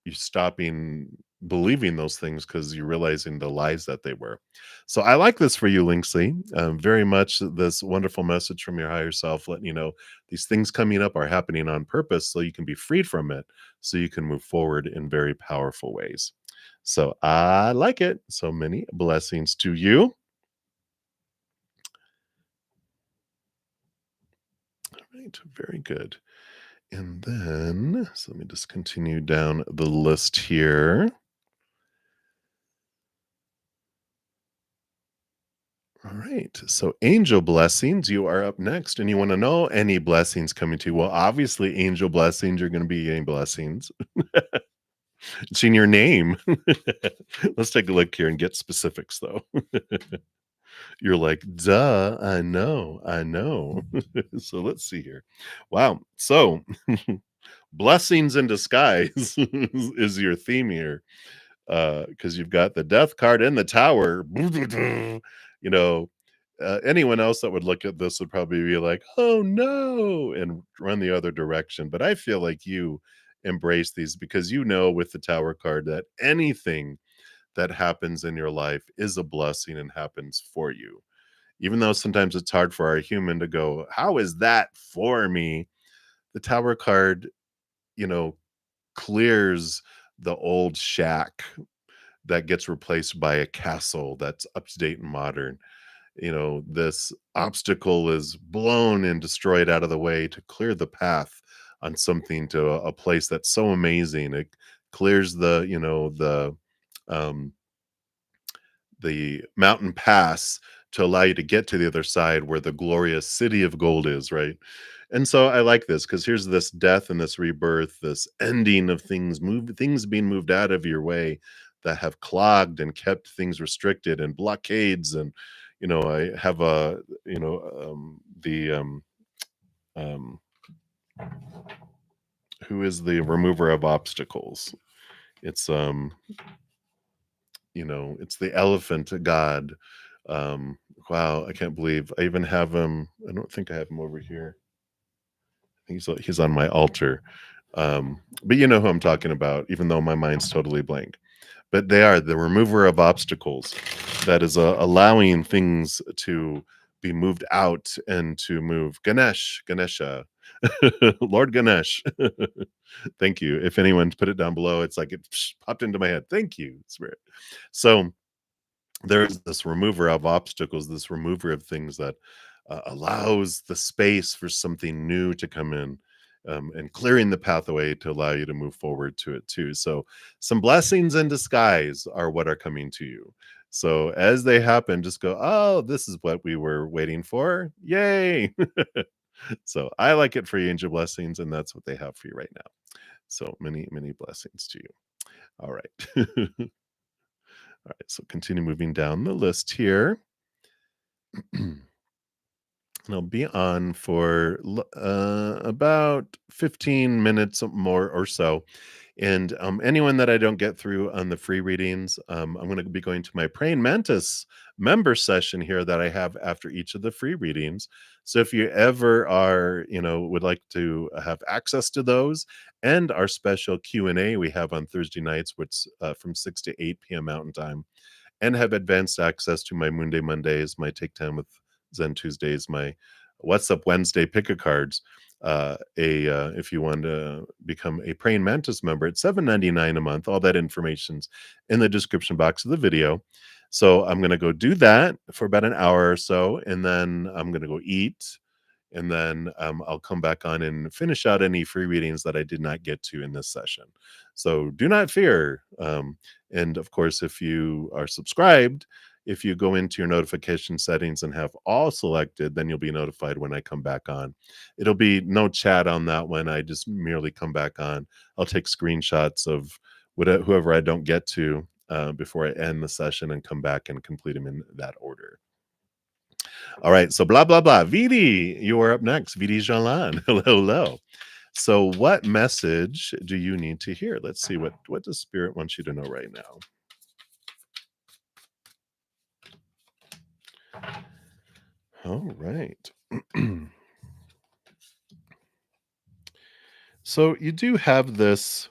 you're stopping believing those things because you're realizing the lies that they were. So I like this for you, Linksley. Very much this wonderful message from your higher self, letting you know these things coming up are happening on purpose so you can be freed from it, so you can move forward in very powerful ways. So I like it. So many blessings to you. All right, very good. And then, so let me just continue down the list here. All right. So, angel blessings, you are up next, and you want to know any blessings coming to you. Well, obviously, angel blessings, you're going to be getting blessings. It's in your name. Let's take a look here and get specifics, though. You're like, duh, I know, I know. So, let's see here. Wow. So, blessings in disguise is your theme here. Because you've got the death card and the tower. You know, anyone else that would look at this would probably be like, "Oh no," and run the other direction. But I feel like you embrace these because you know with the tower card that anything that happens in your life is a blessing and happens for you. Even though sometimes it's hard for our human to go, "How is that for me?" The tower card, you know, clears the old shack that gets replaced by a castle that's up to date and modern. This obstacle is blown and destroyed out of the way to clear the path on something to a place that's so amazing. It clears um, the mountain pass to allow you to get to the other side where the glorious city of gold is, right? And so I like this because here's this death and this rebirth, this ending of things being moved out of your way that have clogged and kept things restricted and blockades. And I have a the um who is the remover of obstacles. It's it's the elephant god. Wow, I can't believe I even have him. I don't think I have him over here. He's on my altar. But you know who I'm talking about, even though my mind's totally blank. But they are the remover of obstacles, that is allowing things to be moved out and to move. Ganesha, Lord Ganesh. Thank you. If anyone put it down below, it's like it popped into my head. Thank you, Spirit. So there's this remover of obstacles, this remover of things that allows the space for something new to come in, and clearing the pathway to allow you to move forward to it too. So some blessings in disguise are what are coming to you. So as they happen, just go, oh, this is what we were waiting for. Yay. So I like it for you, angel blessings, and that's what they have for you right now. So many, many blessings to you. All right. All right. So continue moving down the list here. And I'll be on for about 15 minutes more or so. And anyone that I don't get through on the free readings, I'm going to be going to my Praying Mantis member session here that I have after each of the free readings. So if you ever are, would like to have access to those and our special Q&A we have on Thursday nights, which from 6 to 8 p.m. Mountain Time, and have advanced access to my Moonday Mondays, my Take Time with Zen Tuesdays, my What's Up Wednesday pick a cards. If you want to become a Praying Mantis member, it's $7.99 a month. All that information's in the description box of the video. So I'm going to go do that for about an hour or so, and then I'm going to go eat, and then I'll come back on and finish out any free readings that I did not get to in this session. So do not fear. And of course, if you are subscribed, if you go into your notification settings and have all selected, then you'll be notified when I come back on. It'll be no chat on that one. I just merely come back on. I'll take screenshots of whoever I don't get to before I end the session and come back and complete them in that order. All right, so blah, blah, blah. Vidi, you are up next. Vidi Jalan. Hello, hello. So what message do you need to hear? Let's see, what does Spirit want you to know right now? All right. So you do have this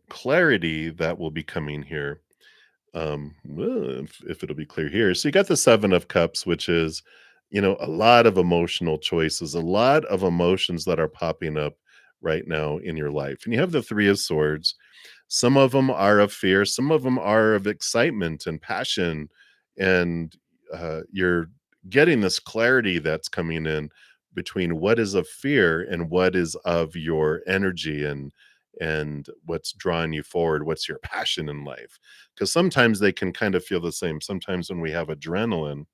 clarity that will be coming here. Well, if it'll be clear here. So you got the Seven of Cups, which is, a lot of emotional choices, a lot of emotions that are popping up right now in your life. And you have the Three of Swords. Some of them are of fear, some of them are of excitement and passion. And you're getting this clarity that's coming in between what is of fear and what is of your energy, and what's drawing you forward, what's your passion in life. Because sometimes they can kind of feel the same. Sometimes when we have adrenaline,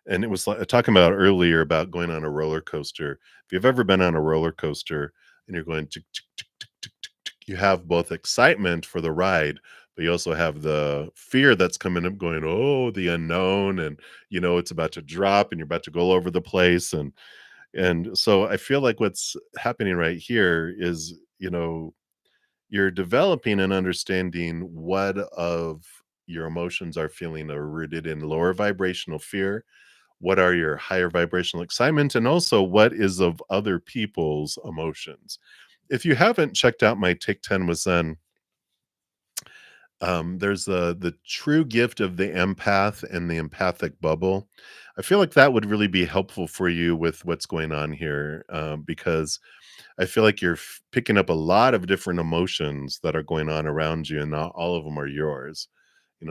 and it was like talking about earlier about going on a roller coaster. If you've ever been on a roller coaster and you're going tick, tick, tick, tick, tick, tick, tick, you have both excitement for the ride, but you also have the fear that's coming up going, oh, the unknown, and it's about to drop and you're about to go all over the place. And so I feel like what's happening right here is, you're developing and understanding what of your emotions are feeling are rooted in lower vibrational fear, what are your higher vibrational excitement, and also what is of other people's emotions. If you haven't checked out my Take 10 with Zen, there's the true gift of the empath and the empathic bubble. I feel like that would really be helpful for you with what's going on here, because I feel like you're picking up a lot of different emotions that are going on around you, and not all of them are yours.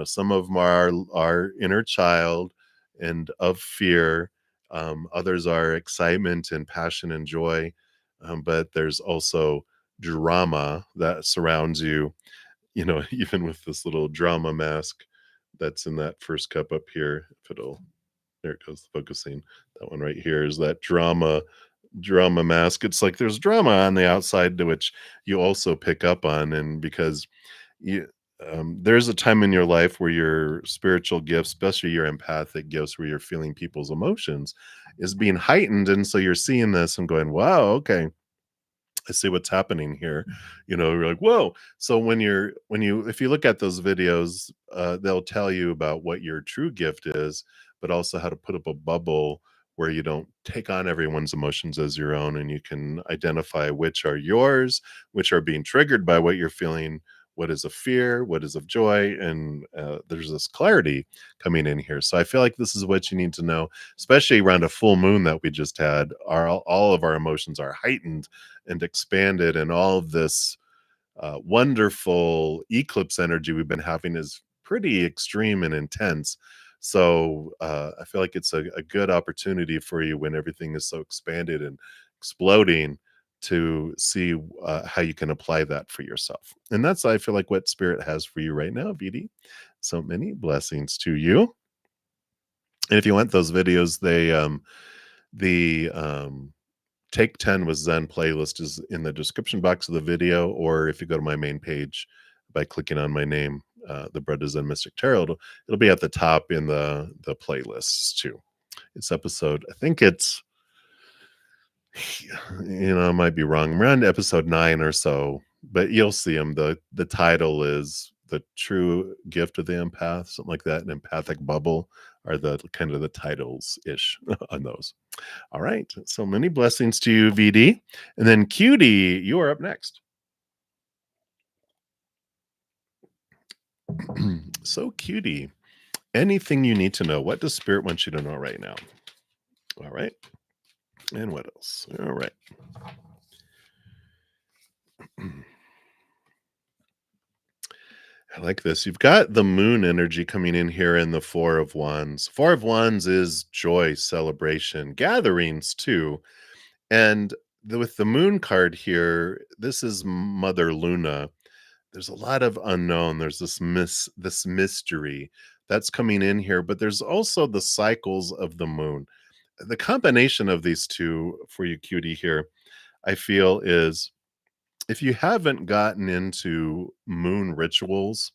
Some of them are our inner child and of fear. Others are excitement and passion and joy. But there's also drama that surrounds you, even with this little drama mask that's in that first cup up here. If it'll, There it goes, focusing. That one right here is that drama mask. It's like there's drama on the outside to which you also pick up on, and because you there's a time in your life where your spiritual gifts, especially your empathic gifts, where you're feeling people's emotions, is being heightened, and so you're seeing this and going, "Wow, okay, I see what's happening here." You're like, "Whoa." So if you look at those videos, they'll tell you about what your true gift is, but also how to put up a bubble where you don't take on everyone's emotions as your own, and you can identify which are yours, which are being triggered by what you're feeling, what is of fear, what is of joy, and there's this clarity coming in here. So I feel like this is what you need to know, especially around a full moon that we just had. All of our emotions are heightened and expanded, and all of this wonderful eclipse energy we've been having is pretty extreme and intense. So I feel like it's a good opportunity for you when everything is so expanded and exploding to see how you can apply that for yourself. And that's, I feel like, what Spirit has for you right now, VD. So many blessings to you. And if you want those videos, the Take 10 with Zen playlist is in the description box of the video, or if you go to my main page by clicking on my name, the bruddaZEN Mystic Tarot, it'll be at the top in the playlists too. It's episode, I think it's, I might be wrong, around episode 9 or so, but you'll see them. The title is The True Gift of the Empath, something like that. An empathic bubble are the kind of the titles ish on those. All right. So many blessings to you, VD. And then Cutie, you are up next. So, Cutie, anything you need to know? What does Spirit want you to know right now? All right. And what else? All right. I like this. You've got the moon energy coming in here in the Four of Wands. Four of Wands is joy, celebration, gatherings too. And with the moon card here, this is Mother Luna. There's a lot of unknown. There's this mystery that's coming in here, but there's also the cycles of the moon. The combination of these two for you, Cutie, here, I feel is, if you haven't gotten into moon rituals,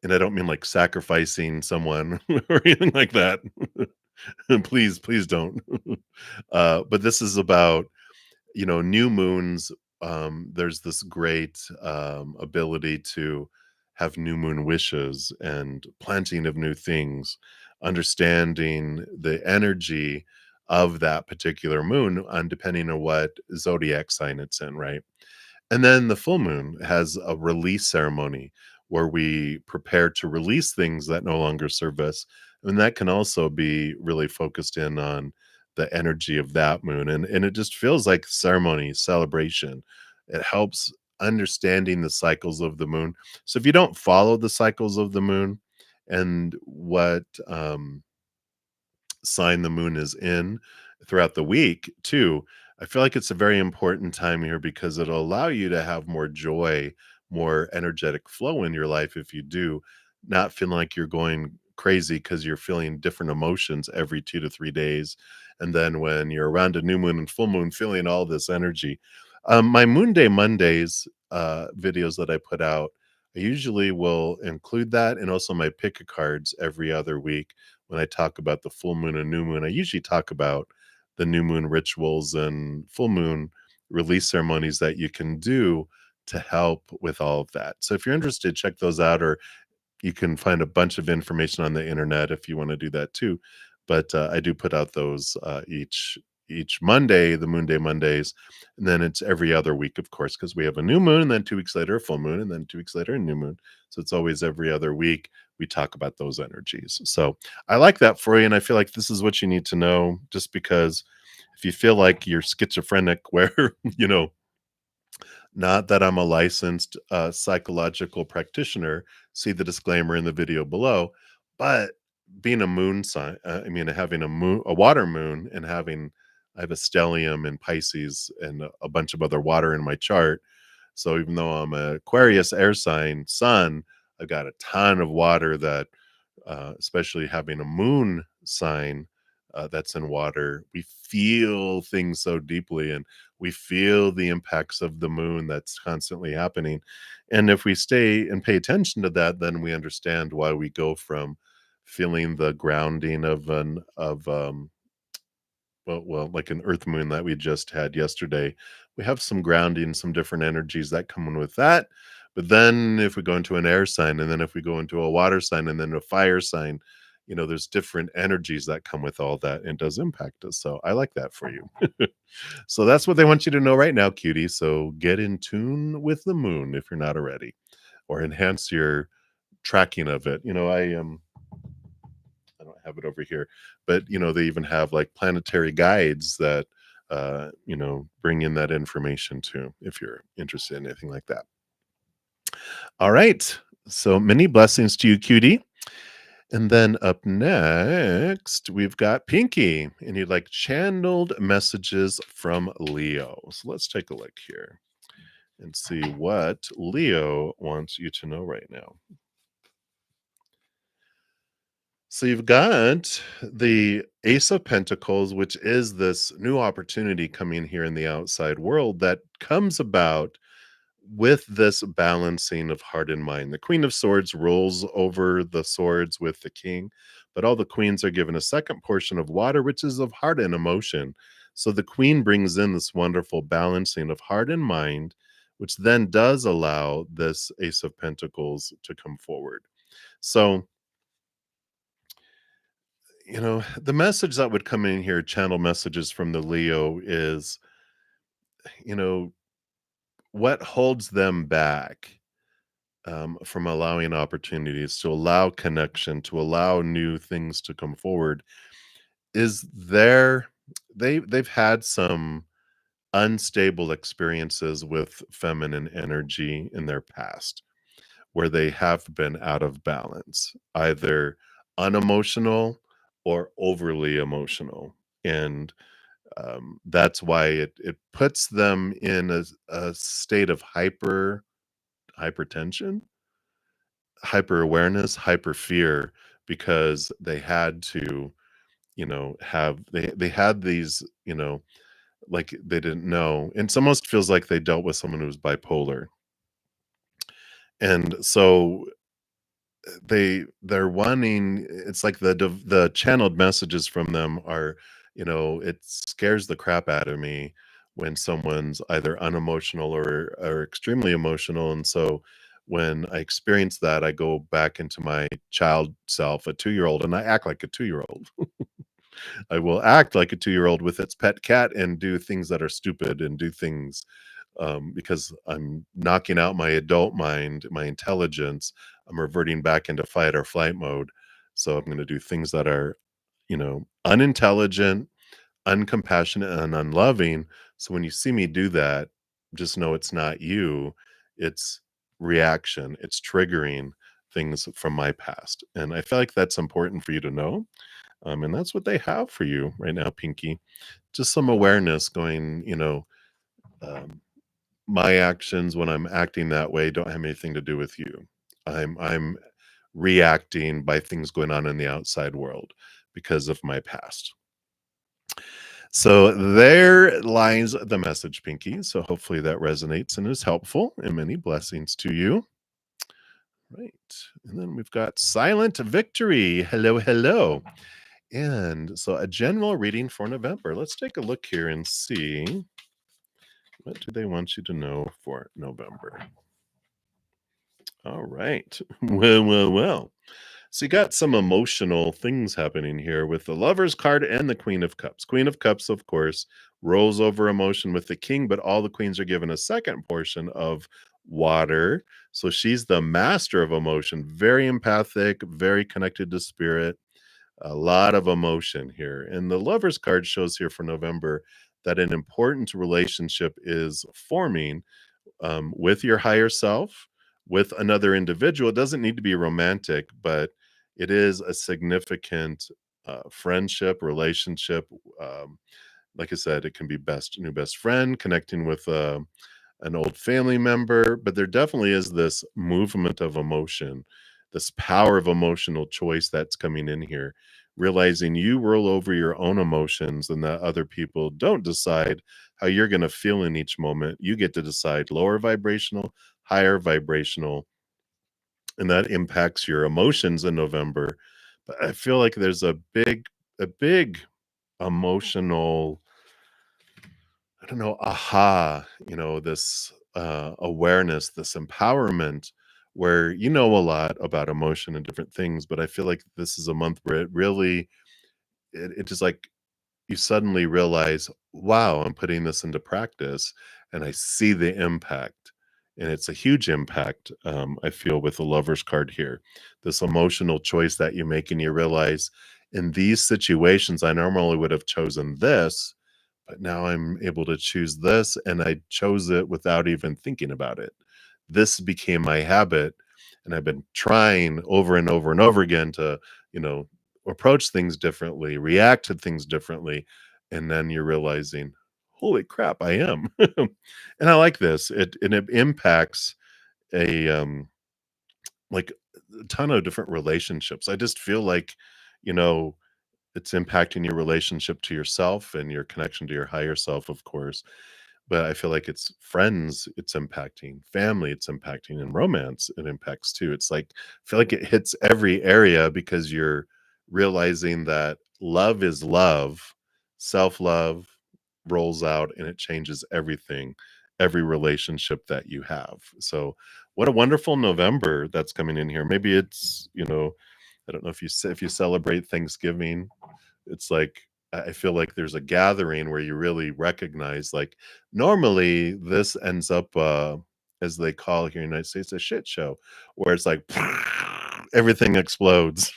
and I don't mean like sacrificing someone or anything like that. Please don't. But this is about, new moons. There's this great ability to have new moon wishes and planting of new things, understanding the energy of that particular moon on depending on what zodiac sign it's in, right? And then the full moon has a release ceremony where we prepare to release things that no longer serve us. And that can also be really focused in on the energy of that moon. And it just feels like ceremony, celebration. It helps understanding the cycles of the moon. So if you don't follow the cycles of the moon and what sign the moon is in throughout the week too, I feel like it's a very important time here because it'll allow you to have more joy, more energetic flow in your life if you do, not feeling like you're going crazy because you're feeling different emotions every 2 to 3 days. And then when you're around a new moon and full moon, feeling all this energy. My Moon Day Mondays videos that I put out, I usually will include that, and also my pick a cards every other week. When I talk about the full moon and new moon, I usually talk about the new moon rituals and full moon release ceremonies that you can do to help with all of that. So if you're interested, check those out, or you can find a bunch of information on the internet if you want to do that too. But I do put out those each Monday, the Moon Day Mondays, and then it's every other week, of course, because we have a new moon, and then 2 weeks later a full moon, and then 2 weeks later a new moon. So it's always every other week we talk about those energies. So I like that for you, and I feel like this is what you need to know, just because if you feel like you're schizophrenic, where not that I'm a licensed psychological practitioner. See the disclaimer in the video below. But being a moon sign, I mean, having a water moon, and I have a stellium in Pisces and a bunch of other water in my chart. So even though I'm a Aquarius air sign sun, I've got a ton of water that, especially having a moon sign that's in water, we feel things so deeply, and we feel the impacts of the moon that's constantly happening. And if we stay and pay attention to that, then we understand why we go from feeling the grounding of like an earth moon that we just had yesterday. We have some grounding, some different energies that come in with that. But then if we go into an air sign, and then if we go into a water sign, and then a fire sign, there's different energies that come with all that, and it does impact us. So I like that for you. So that's what they want you to know right now, cutie. So get in tune with the moon if you're not already, or enhance your tracking of it. I don't have it over here, but they even have like planetary guides that bring in that information too, if you're interested in anything like that. All right. So many blessings to you, cutie. And then up next, we've got Pinky, and you'd like channeled messages from Leo. So let's take a look here and see what Leo wants you to know right now. So you've got the Ace of Pentacles, which is this new opportunity coming here in the outside world that comes about with this balancing of heart and mind. The Queen of Swords rolls over the swords with the King, but all the queens are given a second portion of water, which is of heart and emotion. So the Queen brings in this wonderful balancing of heart and mind, which then does allow this Ace of Pentacles to come forward. So the message that would come in here, channel messages from the Leo, is, you know, what holds them back from allowing opportunities, to allow connection, to allow new things to come forward, is they've had some unstable experiences with feminine energy in their past, where they have been out of balance, either unemotional or overly emotional. And that's why it puts them in a state of hypertension, hyper awareness, hyper fear, because they had to, have they had these, like they didn't know. And it's almost feels like they dealt with someone who's bipolar. And so they're wanting, it's like the channeled messages from them are, it scares the crap out of me when someone's either unemotional or extremely emotional. And so when I experience that, I go back into my child self, a 2-year-old, and I act like a 2-year-old. I will act like a 2-year-old with its pet cat and do things that are stupid, and do things because I'm knocking out my adult mind, my intelligence. I'm reverting back into fight or flight mode. So I'm going to do things that are, unintelligent, uncompassionate, and unloving. So when you see me do that, just know it's not you, it's reaction, it's triggering things from my past. And I feel like that's important for you to know. And that's what they have for you right now, Pinky. Just some awareness going, um, my actions when I'm acting that way don't have anything to do with you. I'm reacting by things going on in the outside world because of my past. So there lies the message, Pinky. So hopefully that resonates and is helpful, and many blessings to you. Right. And then we've got Silent Victory. Hello, hello. And so a general reading for November. Let's take a look here and see, what do they want you to know for November? All right. Well. So you got some emotional things happening here with the Lover's card and the Queen of Cups. Queen of Cups, of course, rolls over emotion with the King, but all the queens are given a second portion of water. So she's the master of emotion, very empathic, very connected to spirit, a lot of emotion here. And the Lover's card shows here for November that an important relationship is forming with your higher self, with another individual. It doesn't need to be romantic, but it is a significant friendship, relationship. Um, like I said, it can be new best friend, connecting with an old family member, but there definitely is this movement of emotion, this power of emotional choice that's coming in here, realizing you roll over your own emotions and that other people don't decide how you're going to feel in each moment. You get to decide lower vibrational, higher vibrational, and that impacts your emotions in November. But I feel like there's a big emotional, I don't know, aha, this awareness, this empowerment where you know a lot about emotion and different things, but I feel like this is a month where it really, it just like you suddenly realize, wow, I'm putting this into practice and I see the impact. And it's a huge impact, I feel, with the lover's card here. This emotional choice that you make, and you realize in these situations, I normally would have chosen this, but now I'm able to choose this, and I chose it without even thinking about it. This became my habit, and I've been trying over and over and over again to, you know, approach things differently, react to things differently, and then you're realizing, "Holy crap, I am." And I like this. It impacts a, like, a ton of different relationships. I just feel like, you know, it's impacting your relationship to yourself and your connection to your higher self, of course, but I feel like it's friends, it's impacting family, it's impacting and romance, it impacts too. It's like, I feel like it hits every area because you're realizing that love is love, self-love rolls out and it changes everything, every relationship that you have. So, what a wonderful November that's coming in here. Maybe it's, I don't know if if you celebrate Thanksgiving, it's like I feel like there's a gathering where you really recognize, like, normally this ends up, as they call here in the United States, a shit show, where it's like everything explodes.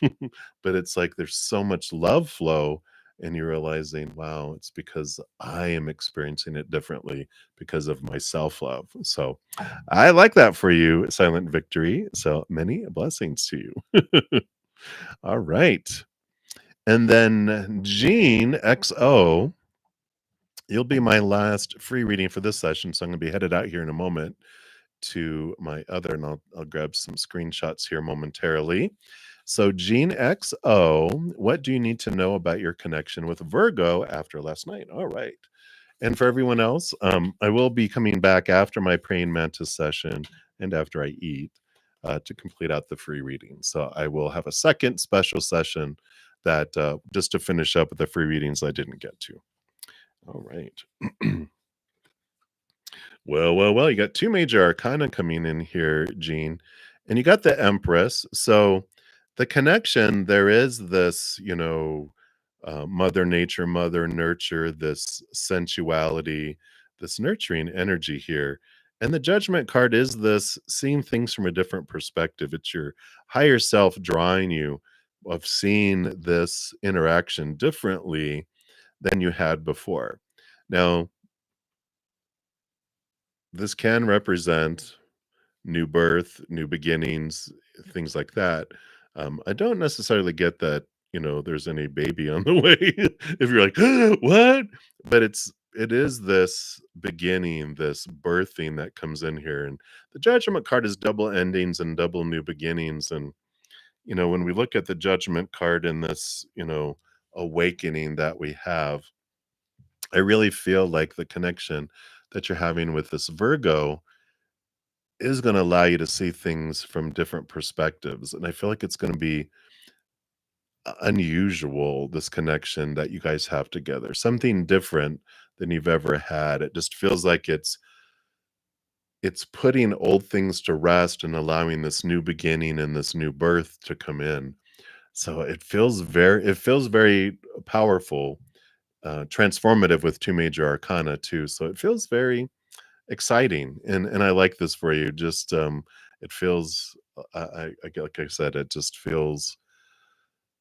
But it's like there's so much love flow, and you're realizing, wow, it's because I am experiencing it differently because of my self-love. So I like that for you, Silent Victory. So many blessings to you. All right. And then Gene XO, you'll be my last free reading for this session. So I'm going to be headed out here in a moment to my other, and I'll grab some screenshots here momentarily. So, Gene XO, what do you need to know about your connection with Virgo after last night? All right. And for everyone else, I will be coming back after my praying mantis session and after I eat to complete out the free reading. So I will have a second special session that just to finish up with the free readings I didn't get to. All right. Well, you got two major arcana coming in here, Gene, and you got the Empress. So the connection, there is this, Mother Nature, Mother Nurture, this sensuality, this nurturing energy here. And the Judgment card is this seeing things from a different perspective. It's your higher self drawing you of seeing this interaction differently than you had before. Now, this can represent new birth, new beginnings, things like that. I don't necessarily get that, there's any baby on the way. If you're like, what? But it is this beginning, this birthing that comes in here. And the judgment card is double endings and double new beginnings. And, when we look at the judgment card in this, awakening that we have, I really feel like the connection that you're having with this Virgo is gonna allow you to see things from different perspectives, and I feel like it's gonna be unusual, this connection that you guys have together, something different than you've ever had. It just feels like it's putting old things to rest and allowing this new beginning and this new birth to come in. So it feels very powerful, transformative with 2 major arcana too, so it feels very exciting, and I like this for you. Just, it feels, like I said, it just feels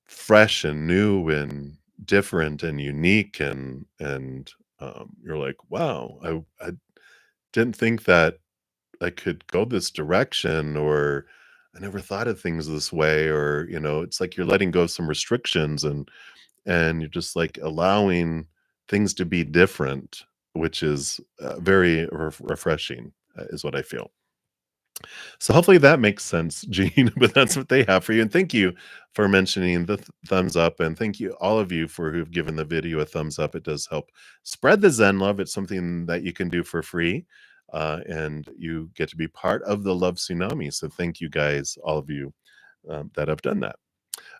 fresh and new and different and unique, and you're like, "Wow, I didn't think that I could go this direction," or, "I never thought of things this way," or, it's like you're letting go of some restrictions, and you're just, like, allowing things to be different, which is, very refreshing, is what I feel. So hopefully that makes sense, Gene, but that's what they have for you. And thank you for mentioning the thumbs up. And thank you, all of you, for who've given the video a thumbs up. It does help spread the Zen love. It's something that you can do for free. And you get to be part of the Love Tsunami. So thank you guys, all of you that have done that.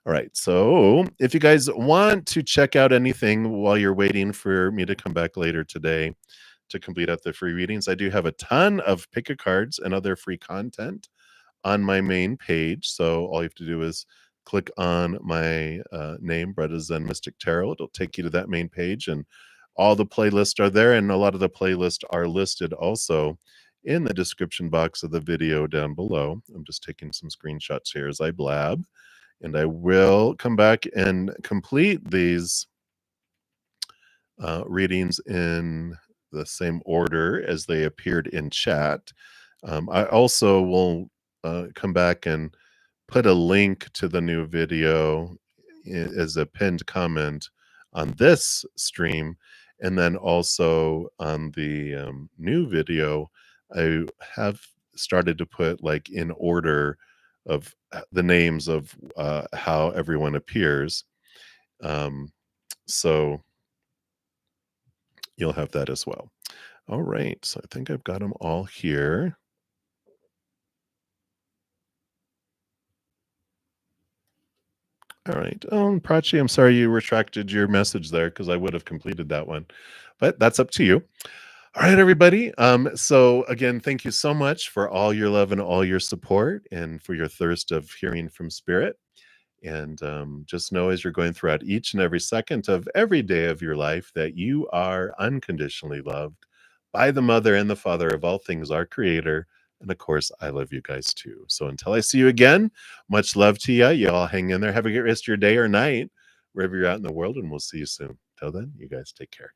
All right. So if you guys want to check out anything while you're waiting for me to come back later today to complete out the free readings, I do have a ton of pick a cards and other free content on my main page. So all you have to do is click on my name, bruddaZEN Mystic Tarot. It'll take you to that main page, and all the playlists are there. And a lot of the playlists are listed also in the description box of the video down below. I'm just taking some screenshots here as I blab, and I will come back and complete these readings in the same order as they appeared in chat. I also will come back and put a link to the new video as a pinned comment on this stream. And then also on the new video, I have started to put like in order of the names of how everyone appears. Um, so you'll have that as well. All right. So I think I've got them all here. All right. Prachi, I'm sorry you retracted your message there because I would have completed that one, but that's up to you. All right, everybody. So again, thank you so much for all your love and all your support and for your thirst of hearing from Spirit. And just know as you're going throughout each and every second of every day of your life that you are unconditionally loved by the Mother and the Father of all things, our Creator. And of course, I love you guys too. So until I see you again, much love to you. You all hang in there. Have a great rest of your day or night, wherever you're at in the world, and we'll see you soon. Till then, you guys take care.